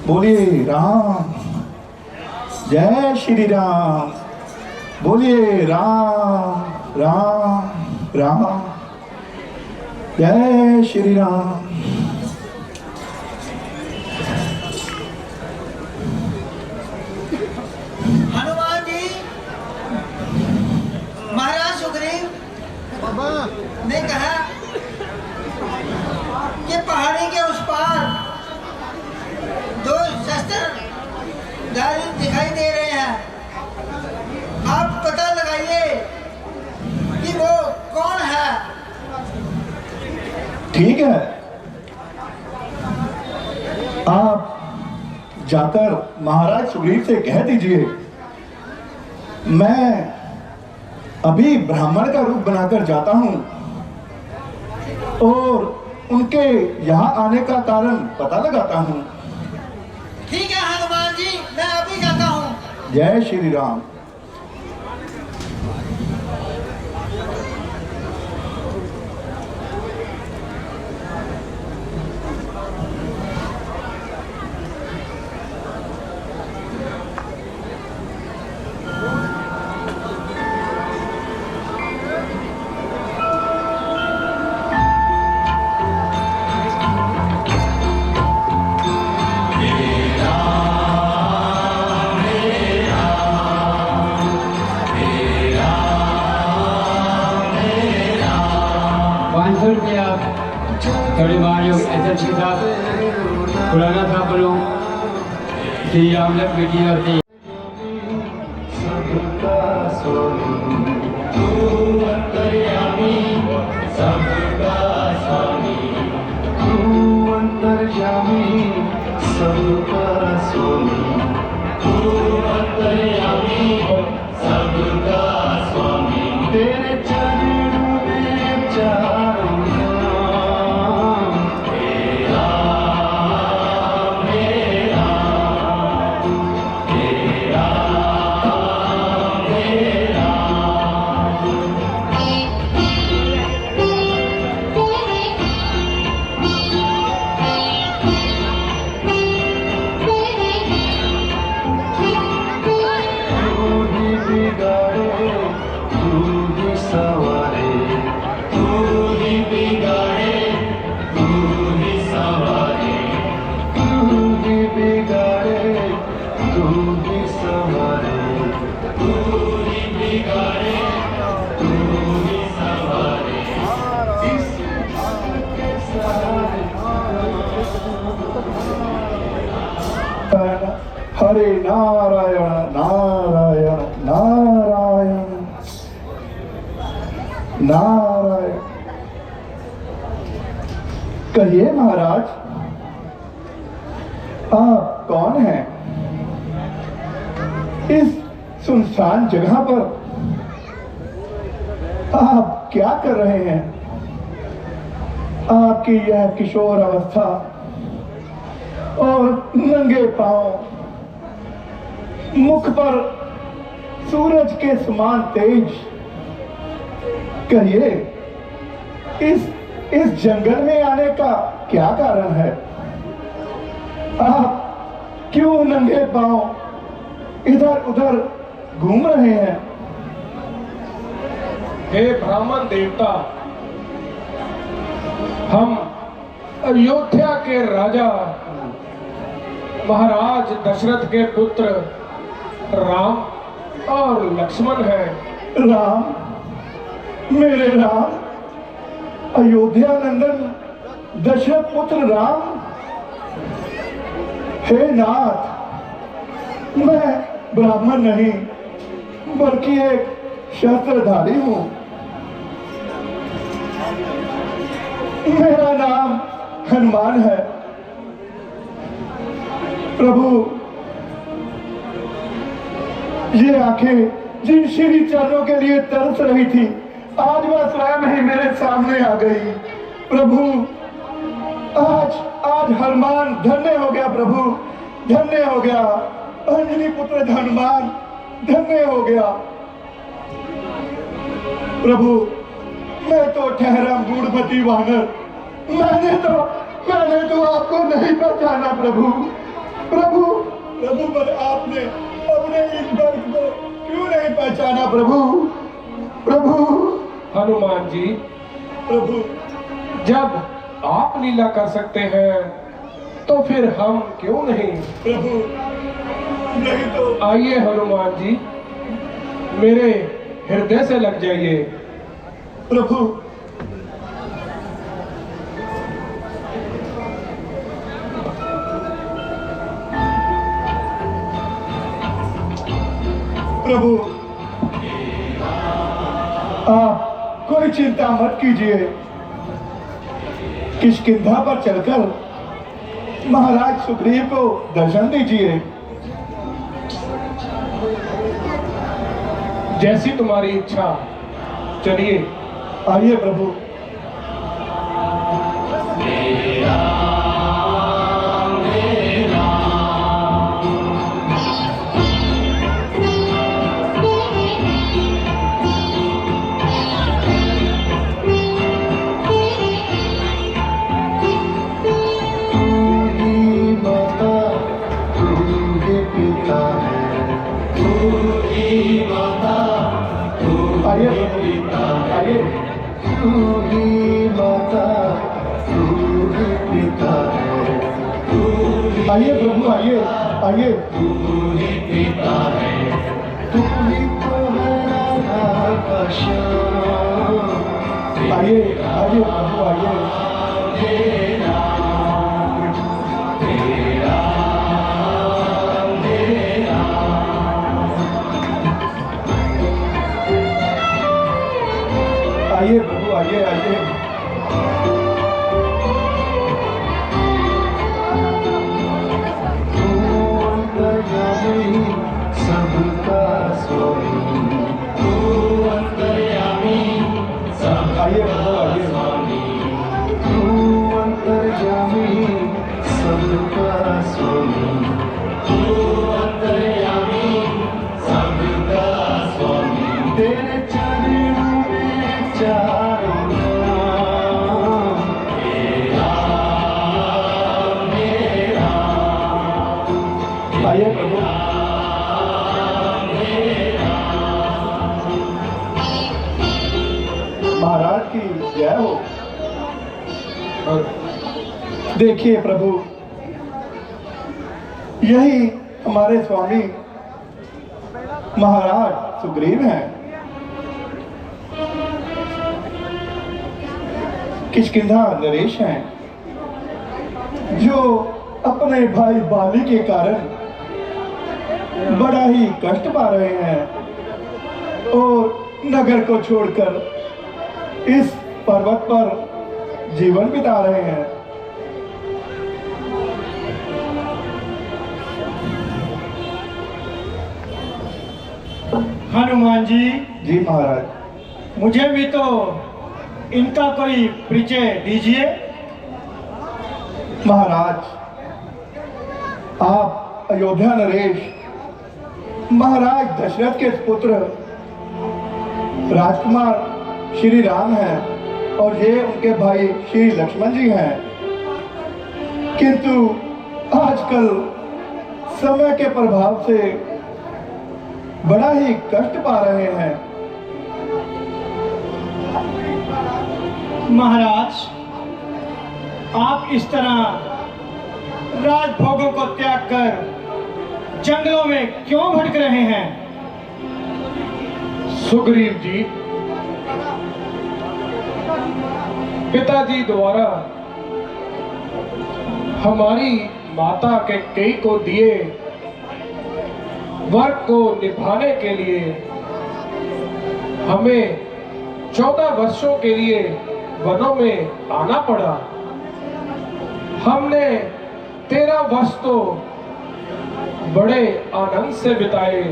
बोलिए राम, जय श्री राम, बोलिए राम राम राम, जय श्री राम। हनुमान जी, महाराज सुग्रीव ने कहा कि पहाड़ी के उस पार दो शस्त्रधारी दिखाई दे रहे हैं। आप पता लगाइए कि वो कौन है। ठीक है, आप जाकर महाराज सुग्रीव से कह दीजिए मैं अभी ब्राह्मण का रूप बनाकर जाता हूं और उनके यहां आने का कारण पता लगाता हूं। ठीक है हनुमान जी, मैं अभी जाता हूँ। जय श्री राम। थोड़ी बार जो SSP साहब खुराना साहब बोलो श्री रामलक बेटी और थी हरे नारायण नारायण नारायण नारायण। कहिए महाराज, आप कौन हैं? इस सुनसान जगह पर आप क्या कर रहे हैं? आपकी यह किशोर अवस्था और नंगे पांव, मुख पर सूरज के समान तेज, कहिए इस जंगल में आने का क्या कारण है? आप क्यों नंगे पांव इधर उधर घूम रहे हैं? हे ब्राह्मण देवता, हम अयोध्या के राजा महाराज दशरथ के पुत्र राम और लक्ष्मण हैं। राम, मेरे राम, अयोध्या नंदन दशरथ पुत्र राम। हे नाथ, मैं ब्राह्मण नहीं बल्कि एक शस्त्रधारी हूं। मेरा नाम हनुमान है। प्रभु, ये आंखें जिन श्री चरणों के लिए तरस रही थी, आज वह स्वयं ही मेरे सामने आ गई। प्रभु, आज हनुमान धन्य हो गया। प्रभु, धन्य हो गया। अंजनी पुत्र हनुमान धन्य हो गया। प्रभु, मैं तो ठहरा मूढ़मती वानर। मैंने तो आपको नहीं पहचाना प्रभु। प्रभु प्रभु, पर आपने अपने इस भक्त को क्यों नहीं पहचाना प्रभु? प्रभु हनुमान जी, प्रभु, जब आप लीला कर सकते हैं तो फिर हम क्यों नहीं? प्रभु नहीं तो आइए हनुमान जी, मेरे हृदय से लग जाइए। प्रभु। प्रभु, आप कोई चिंता मत कीजिए। किष्किंधा पर चलकर महाराज सुग्रीव को दर्शन दीजिए। जैसी तुम्हारी इच्छा, चलिए। आइए प्रभु। आइए प्रभु, आइए। तू ही माता, तू ही पिता है। आइए प्रभु, आइए आइए। तू ही पिता है, तू ही तो है राधा का श्याम। आइए आइए प्रभु, आइए। आइए प्रभु, आइए आइए। तू अंतर्यामी, सबका स्वामी। तू अंतर्यामी, आइए प्रभु, आइए। तू अंतर्यामी, सबका स्वामी। तू अंतर्यामी, सबका स्वामी। तेरे चरणों में चारों नाम। आइए प्रभु। महाराज की जय हो। देखिए प्रभु, यही हमारे स्वामी महाराज सुग्रीव हैं। किष्किंधा नरेश हैं, जो अपने भाई बाली के कारण बड़ा ही कष्ट पा रहे हैं और नगर को छोड़कर इस पर्वत पर जीवन बिता रहे हैं। हनुमान जी, जी महाराज। मुझे भी तो इनका कोई परिचय दीजिए। महाराज, आप अयोध्या नरेश महाराज दशरथ के पुत्र राजकुमार श्री राम हैं और ये उनके भाई श्री लक्ष्मण जी हैं। किंतु आजकल समय के प्रभाव से बड़ा ही कष्ट पा रहे हैं। महाराज, आप इस तरह राजभोगों को त्याग कर जंगलों में क्यों भटक रहे हैं? सुग्रीव जी, पिताजी द्वारा हमारी माता के कई को दिए वर्ग को निभाने के लिए हमें 14 वर्षों के लिए वनों में आना पड़ा। हमने 13 वर्ष तो बड़े आनंद से बिताए।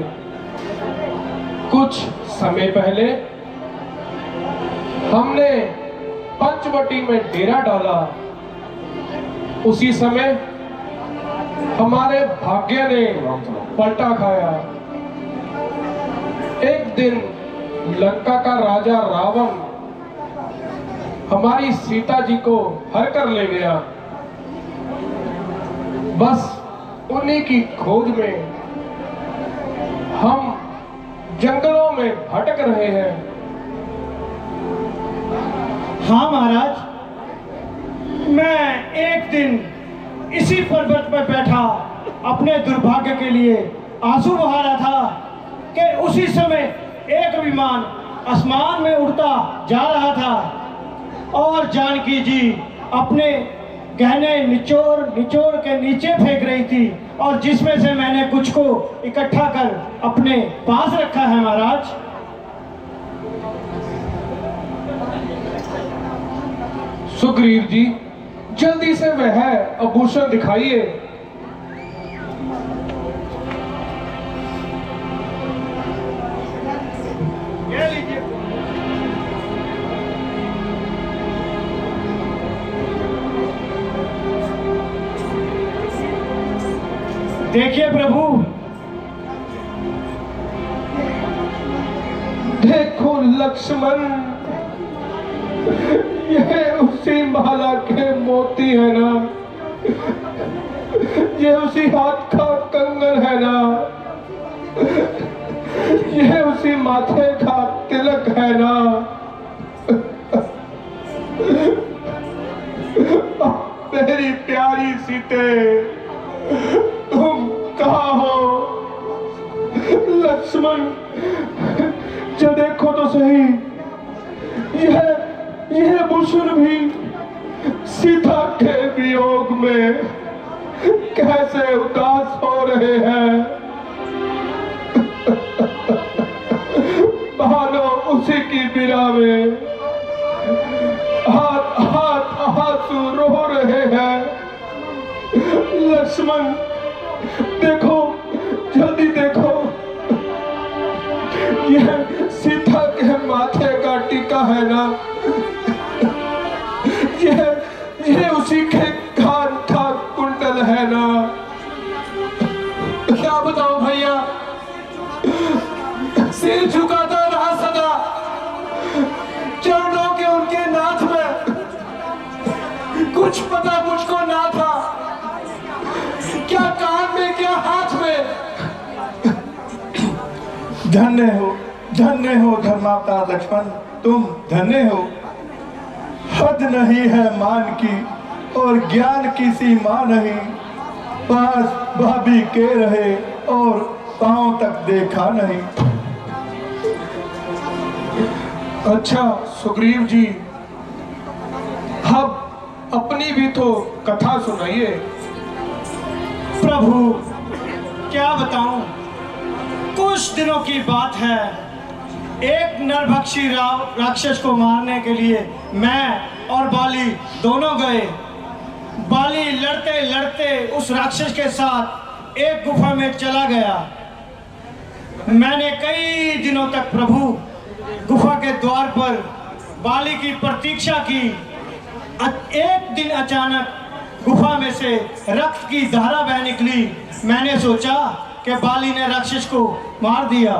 कुछ समय पहले हमने पंचवटी में डेरा डाला। उसी समय हमारे भाग्य ने पलटा खाया। एक दिन लंका का राजा रावण हमारी सीता जी को हर कर ले गया। बस उन्हीं की खोज में हम जंगलों में भटक रहे हैं। हाँ महाराज, मैं एक दिन इसी पर्वत पर बैठा अपने दुर्भाग्य के लिए आंसू बहा रहा था कि उसी समय एक विमान आसमान में उड़ता जा रहा था और जानकी जी अपने गहने निचोड़ के नीचे फेंक रही थी, और जिसमें से मैंने कुछ को इकट्ठा कर अपने पास रखा है महाराज। सुग्रीव जी, जल्दी से वह आभूषण दिखाइए। ये लीजिए। देखिए प्रभु, देखो लक्ष्मण, यह उसी माला के मोती है ना, ये उसी हाथ का कंगन है ना, यह उसी माथे का तिलक है ना। मेरी प्यारी सीते, तुम कहाँ हो? लक्ष्मण, जो देखो तो सही, यह भूषण भी सीता के वियोग में कैसे उदास हो रहे हैं। मानो उसी की बिरा में हाथ हाथ आंसू रो रहे हैं। लक्ष्मण देखो, जल्दी देखो, यह सीता के माथे का टीका है ना, यह उसी के कान का कुंडल है ना। क्या बताऊं भैया, सिर झुकाता रहा सदा चरणों के उनके नाथ में, कुछ पता मुझको ना था, क्या कान में क्या हाथ में। धन्य हो धर्मावतार लक्ष्मण, तुम धन्य हो। हद नहीं है मान की और ज्ञान की सीमा नहीं, पास भाभी के रहे और पांव तक देखा नहीं। अच्छा सुग्रीव जी, अब अपनी भी तो कथा सुनाइए। प्रभु क्या बताऊं, कुछ दिनों की बात है, एक नरभक्षी राक्षस को मारने के लिए मैं और बाली दोनों गए। बाली लड़ते लड़ते उस राक्षस के साथ एक गुफा में चला गया। मैंने कई दिनों तक प्रभु गुफा के द्वार पर बाली की प्रतीक्षा की। एक दिन अचानक गुफा में से रक्त की धारा बह निकली। मैंने सोचा कि बाली ने राक्षस को मार दिया,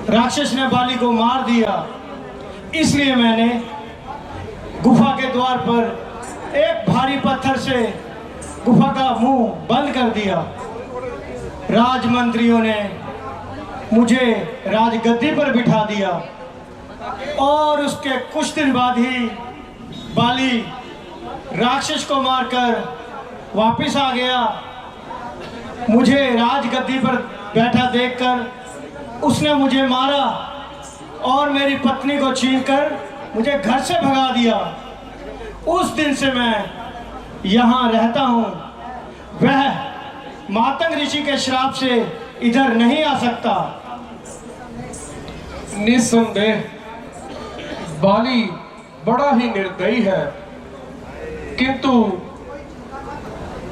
राक्षस ने बाली को मार दिया। इसलिए मैंने गुफा के द्वार पर एक भारी पत्थर से गुफा का मुंह बंद कर दिया। राजमंत्रियों ने मुझे राजगद्दी पर बिठा दिया और उसके कुछ दिन बाद ही बाली राक्षस को मारकर वापस आ गया। मुझे राजगद्दी पर बैठा देखकर उसने मुझे मारा और मेरी पत्नी को छीनकर मुझे घर से भगा दिया। उस दिन से मैं यहाँ रहता हूँ। वह मातंग ऋषि के श्राप से इधर नहीं आ सकता। निस्संदेह बाली बड़ा ही निर्दयी है, किंतु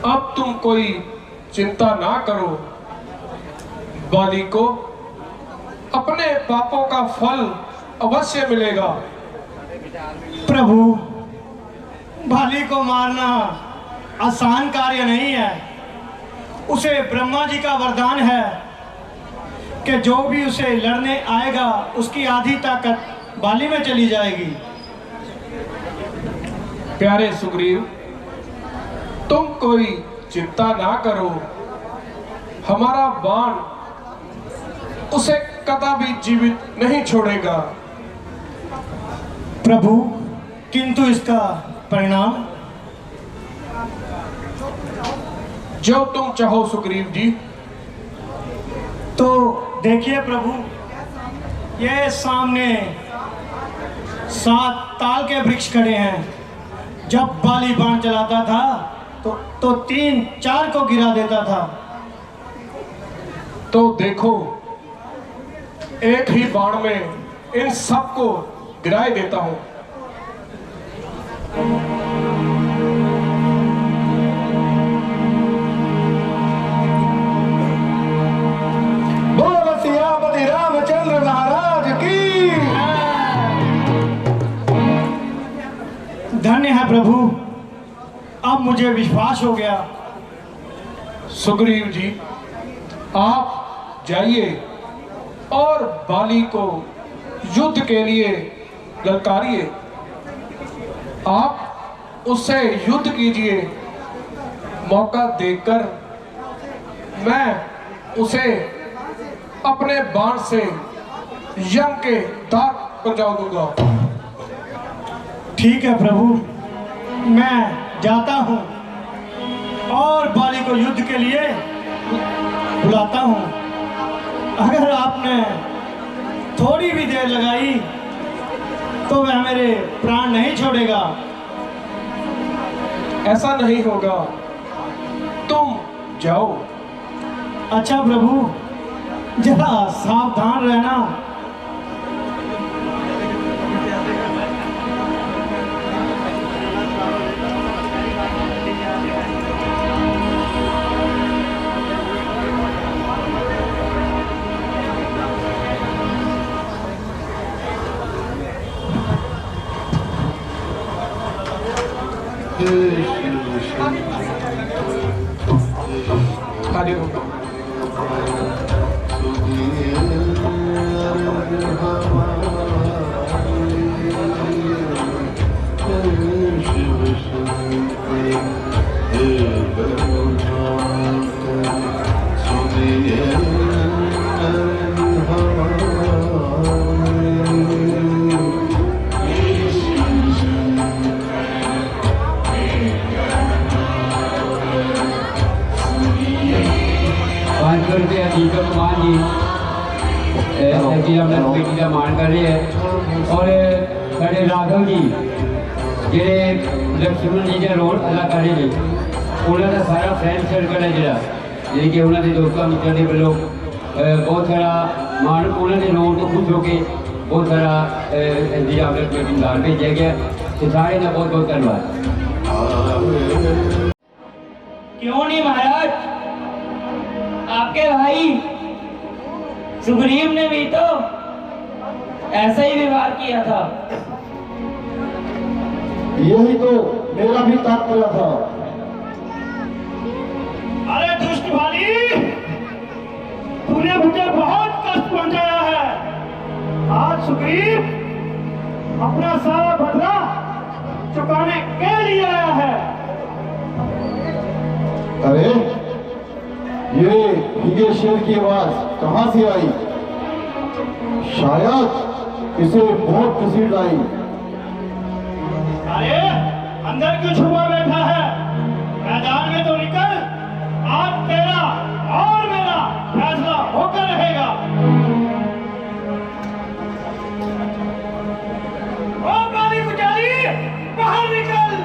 अब तुम कोई चिंता ना करो। बाली को अपने पापों का फल अवश्य मिलेगा। प्रभु, बाली को मारना आसान कार्य नहीं है। उसे ब्रह्मा जी का वरदान है कि जो भी उसे लड़ने आएगा उसकी आधी ताकत बाली में चली जाएगी। प्यारे सुग्रीव, तुम कोई चिंता ना करो, हमारा बाण उसे कदापि जीवित नहीं छोड़ेगा। प्रभु, किंतु इसका परिणाम? जो तुम चाहो सुग्रीव जी। तो देखिए प्रभु, ये सामने 7 ताल के वृक्ष खड़े हैं। जब बाली बाण चलाता था तो 3-4 को गिरा देता था। तो देखो, एक ही बाण में इन सबको गिराए देता हूं। बोल सियापति रामचंद्र महाराज की। धन्य है प्रभु, अब मुझे विश्वास हो गया। सुग्रीव जी, आप जाइए और बाली को युद्ध के लिए ललकारिए। आप उससे युद्ध कीजिए। मौका देकर मैं उसे अपने बाण से यम के दाग पहुंचा दूंगा। ठीक है प्रभु, मैं जाता हूं और बाली को युद्ध के लिए बुलाता हूं। अगर आपने थोड़ी भी देर लगाई तो वह मेरे प्राण नहीं छोड़ेगा। ऐसा नहीं होगा, तुम जाओ। अच्छा प्रभु, जरा सावधान रहना। खाली हो। रुपया दीपक कुमार जी अपना बेटी का मान कर रहे हैं। और साढ़े राघव जी जेडे लक्ष्मण जी का रोल अदा कर रहे हैं, उन्होंने सारा फ्रेंड सर्कल है जोड़ा जी कि उन्होंने दोस्तों मित्रों के वालों बहुत सारा मान उन्होंने रोल तो खुश होकर बहुत सारा जी अपना बेटी दान भेजा गया। तो सारे का बहुत बहुत धन्यवाद। क्यों नहीं महाराज, आपके भाई सुग्रीव ने भी तो ऐसा ही व्यवहार किया था। यही तो मेरा भी तात्पर्य था। अरे दुष्ट बाली, तूने मुझे बहुत कष्ट पहुंचाया है। आज सुग्रीव अपना सारा बदला चुकाने के लिए आया है। अरे ये भीगे शेर की आवाज कहां से आई? शायद इसे बहुत किसी लाई। अरे अंदर क्यों छुपा बैठा है? मैदान में तो निकल, आज तेरा और मेरा फैसला होकर रहेगा। ओ बाली पुजारी, बाहर निकल।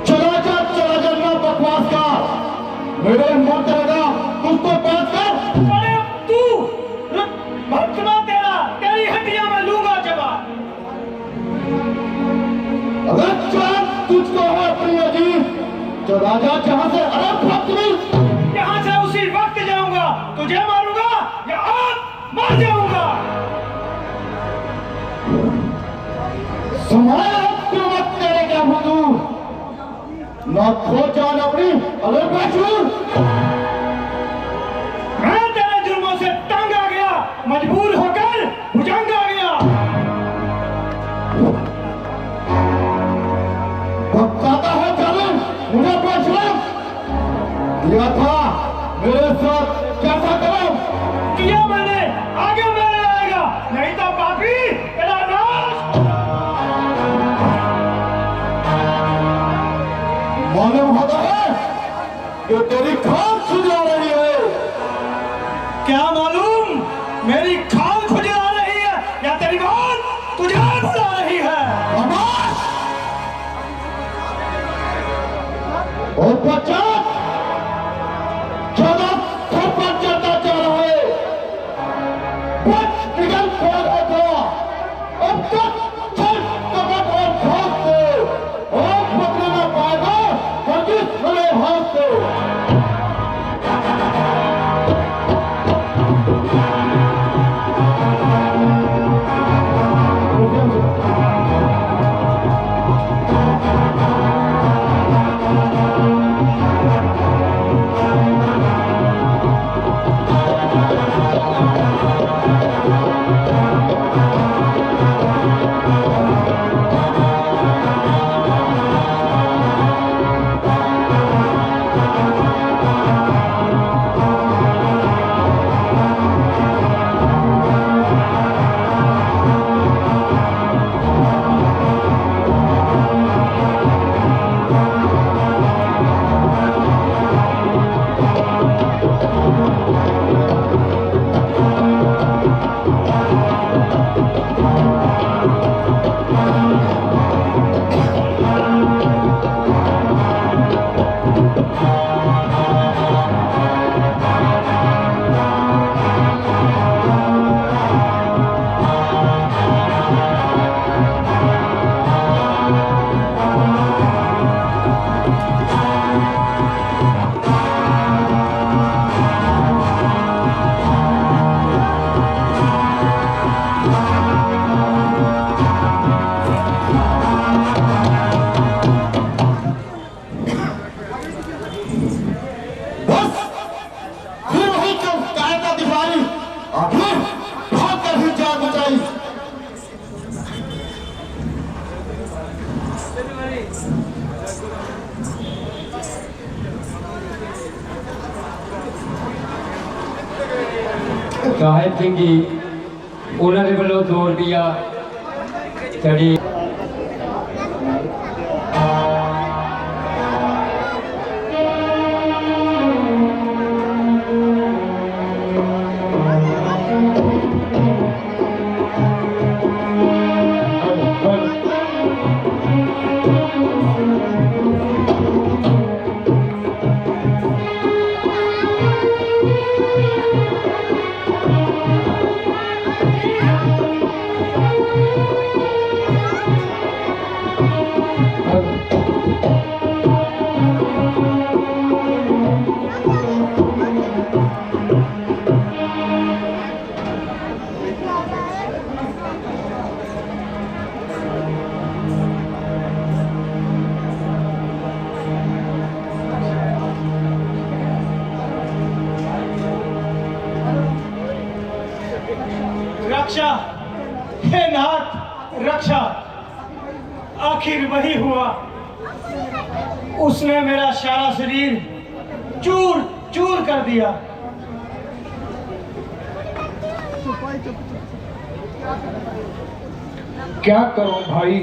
चला चलना बकवास का मेरे मत लगा कुछ तो बात कर। अरे तू भक्तवा तेरी हड्डियां में लूंगा जवाब। अगर चांद तुझको है प्रिय जी तो राजा जहां से अरे भक्त मिल यहाँ से उसी वक्त जाऊंगा, तुझे मारूंगा या आप मर जाऊंगा। समाया क्यों मत करेगा हुजूर ना खो जान अपनी अरे बैठूर। मैं तेरे जुर्मों से तंग आ गया, मजबूर होकर भुजंग आ गया। मेरे साथ कैसा करो? किया मैंने, आगे मेरे आएगा, नहीं तो पापी तेरा नाश। मालूम होता है कि तेरी खाल खुजा रही है। क्या मालूम मेरी खाल खुजला रही है या तेरी मौत तुझे बुला रही है? और बच्चा ज्यादा सर पर चढ़ता जा रहा है। बच निकल पड़ा था। अब तक चल कपट और घास से और पकड़ न पाएगा हरगिज़ मेरे हाथ से। ਸਾਹਿਬ ਸਿੰਘ ਜੀ ਉਹਨਾਂ ਦੇ ਵੱਲੋਂ 2 ਰੁਪਇਆ ਸਾਡੀ रक्षा, हे नाथ रक्षा, आखिर वही हुआ। उसने मेरा सारा शरीर चूर चूर कर दिया। क्या करूं भाई,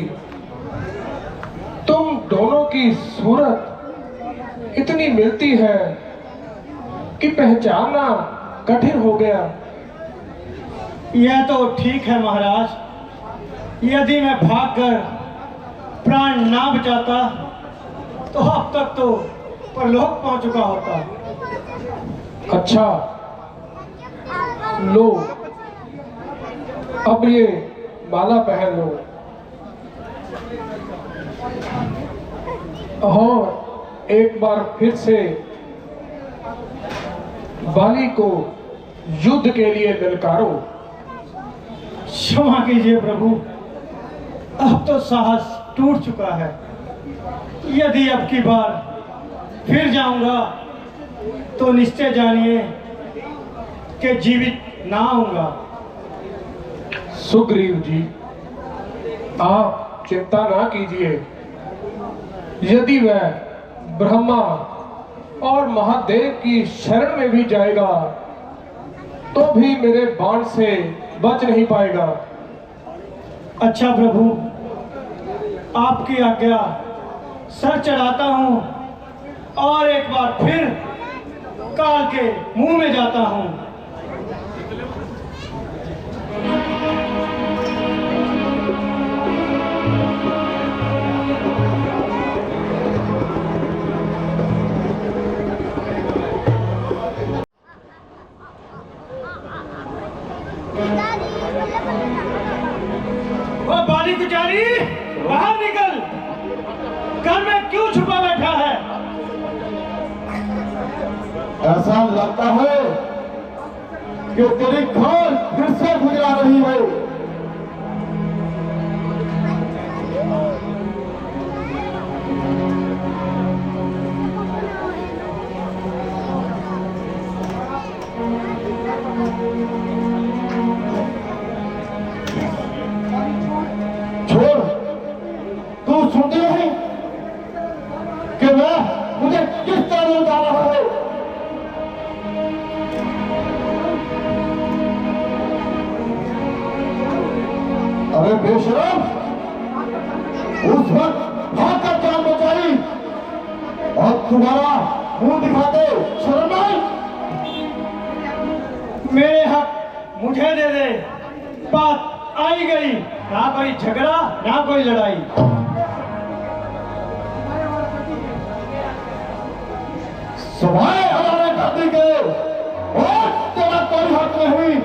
तुम दोनों की सूरत इतनी मिलती है कि पहचानना कठिन हो गया। यह तो ठीक है महाराज, यदि मैं भागकर प्राण ना बचाता तो अब तक तो परलोक पहुंच चुका होता। अच्छा लो, अब ये माला पहन लो और एक बार फिर से बाली को युद्ध के लिए ललकारो। क्षमा कीजिए प्रभु, अब तो साहस टूट चुका है। यदि अब की बार फिर जाऊंगा तो निश्चय जानिए कि जीवित ना आऊंगा। सुग्रीव जी, आप चिंता ना कीजिए। यदि वह ब्रह्मा और महादेव की शरण में भी जाएगा तो भी मेरे बाण से बच नहीं पाएगा। अच्छा प्रभु, आपकी आज्ञा, सर चढ़ाता हूँ और एक बार फिर काल के मुंह में जाता हूँ। ओ बाली गुजारी, बाहर निकल। घर में क्यों छुपा बैठा है? ऐसा लगता है कि तेरी खाल फिर से गुजरा रही है। छोड़, तू सुनती नहीं कि मैं मुझे किस तरह उठा रहा है? अरे बेशरम, उस वक्त भागकर जान बचाई और तुम्हारा मुंह दिखाते शर्म आई। मेरे हक मुझे दे दे, बात आई गई। ना कोई झगड़ा, ना कोई लड़ाई। सुबह हमारे दादी के और तेरा कोई हक नहीं।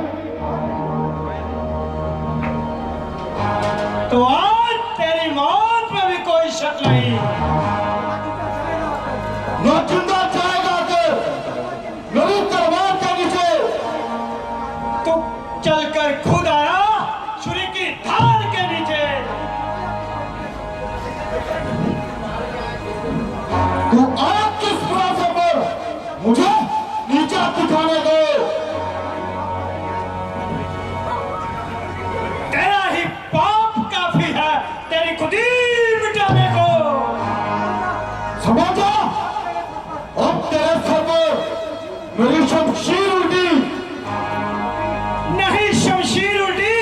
तो आज तेरी मौत में भी कोई शक नहीं। न जिंदा जाएगा कि मेरी तलवार के नीचे। तू चलकर खुद आया छुरी की धार के नीचे। तू आज किस भरोसे पर मुझे नीचा दिखाने दे? तेरा ही पाप काफी है तेरी खुदी मिटाने को। समझ जा, अब तेरे सर पर मेरी शमशीर उल्टी। नहीं शमशीर उल्टी,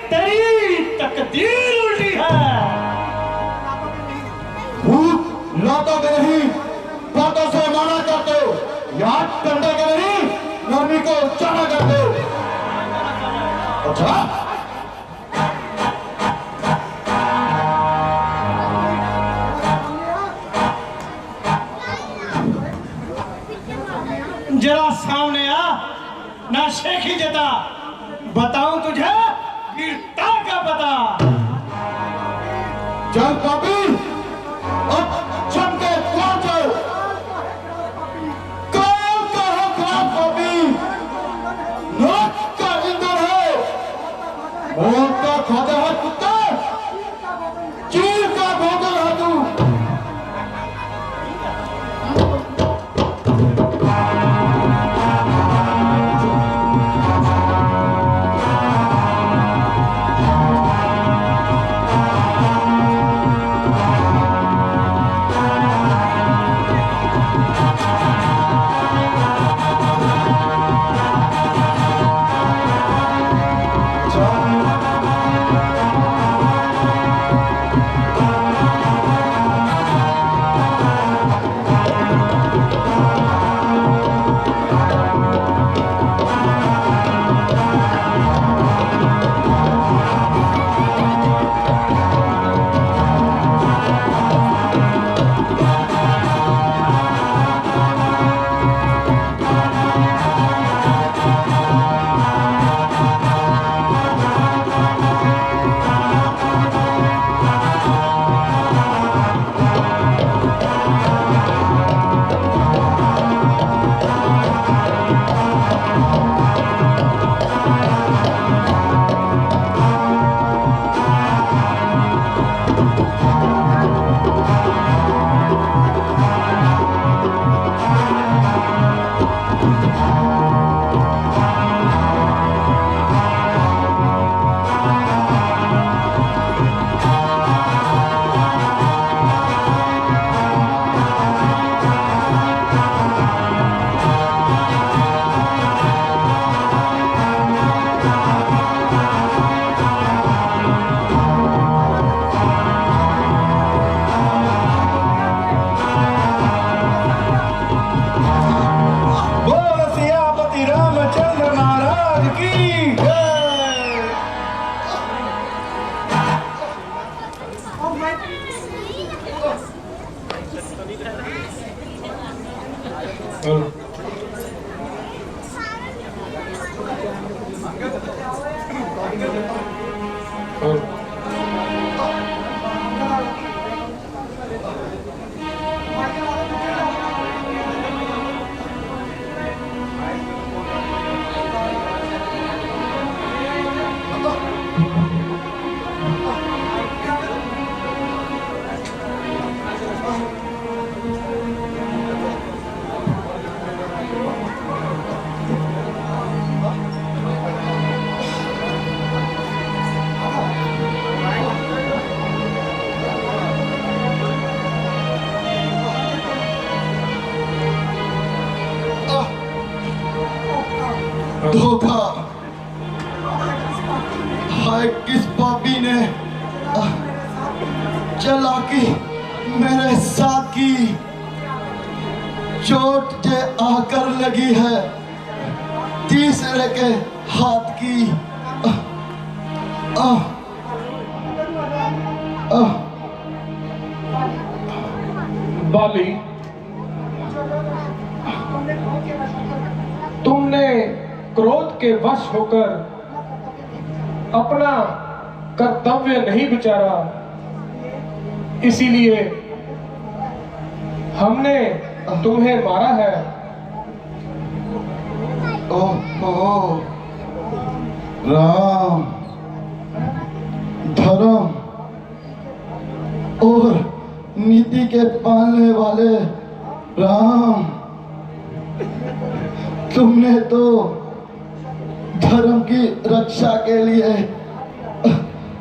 तेरी तकदीर उल्टी है। भूत लातों के नहीं, बातों से माना करते, याद डंडे के नहीं, नरमी को जाना करते। अच्छा, जरा सामने आ, ना शेखी जता। बताऊं तुझे वीरता का पता। चल पापी, अब चमके चल। काल का है खराब पापी, नरक का ईंधन है, मौत का खाजा है कुत्ता, चीर का भोजन है तू। धोखा। हाय किस पापी ने चालाकी मेरे साथ की, चोट जे आकर लगी है तीसरे के हाथ की। बाली, तुमने क्रोध के वश होकर अपना कर्तव्य नहीं विचारा, इसीलिए हमने तुम्हें मारा है। ओहो, राम, धर्म और नीति के पालने वाले राम, तुमने तो धर्म की रक्षा के लिए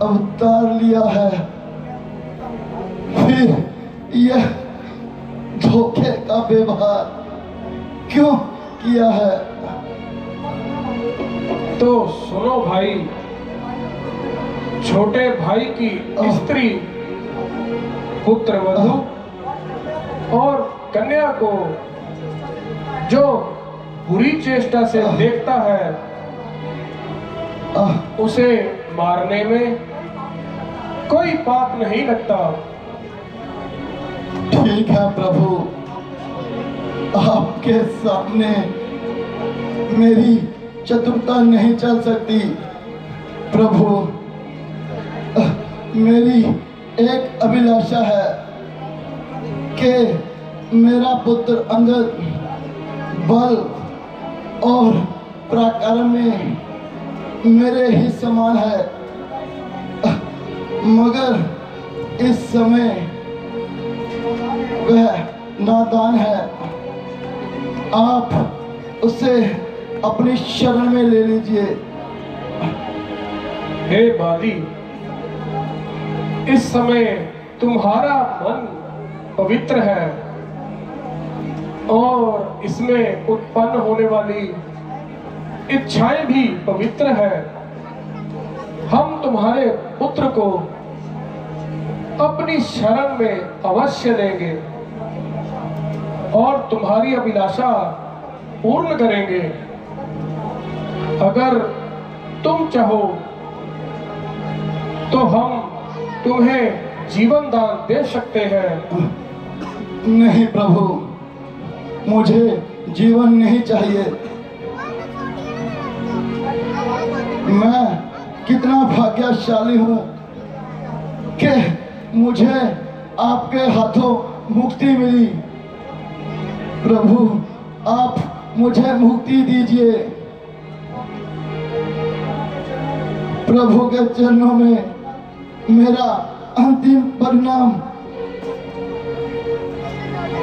अवतार लिया है, फिर यह धोखे का व्यवहार क्यों किया है? तो सुनो भाई, छोटे भाई की स्त्री पुत्र वधू और कन्या को जो बुरी चेष्टा से देखता है उसे मारने में कोई पाप नहीं लगता। ठीक है प्रभु, आपके सामने मेरी चतुरता नहीं चल सकती। प्रभु, मेरी एक अभिलाषा है कि मेरा पुत्र अंगद बल और पराक्रम में मेरे ही समान है, मगर इस समय वह नादान है। आप उसे अपनी शरण में ले लीजिए। हे बाली, इस समय तुम्हारा मन पवित्र है और इसमें उत्पन्न होने वाली इच्छाएं भी पवित्र है। हम तुम्हारे पुत्र को अपनी शरण में अवश्य लेंगे और तुम्हारी अभिलाषा पूर्ण करेंगे। अगर तुम चाहो तो हम तुम्हें जीवन दान दे सकते हैं। नहीं प्रभु, मुझे जीवन नहीं चाहिए। मैं कितना भाग्यशाली हूँ कि मुझे आपके हाथों मुक्ति मिली। प्रभु, आप मुझे मुक्ति दीजिए। प्रभु के चरणों में मेरा अंतिम परिणाम।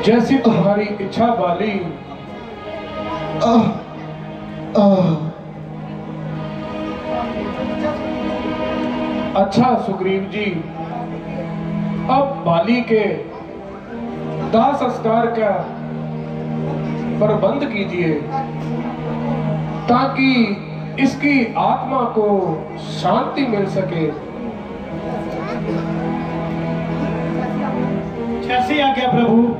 जैसी तुम्हारी इच्छा बाली। अच्छा सुग्रीव जी, अब बाली के दाह संस्कार का प्रबंध कीजिए ताकि इसकी आत्मा को शांति मिल सके। जैसी आज्ञा प्रभु।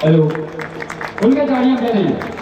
हेलो, उनके तालियां दे दीजिए।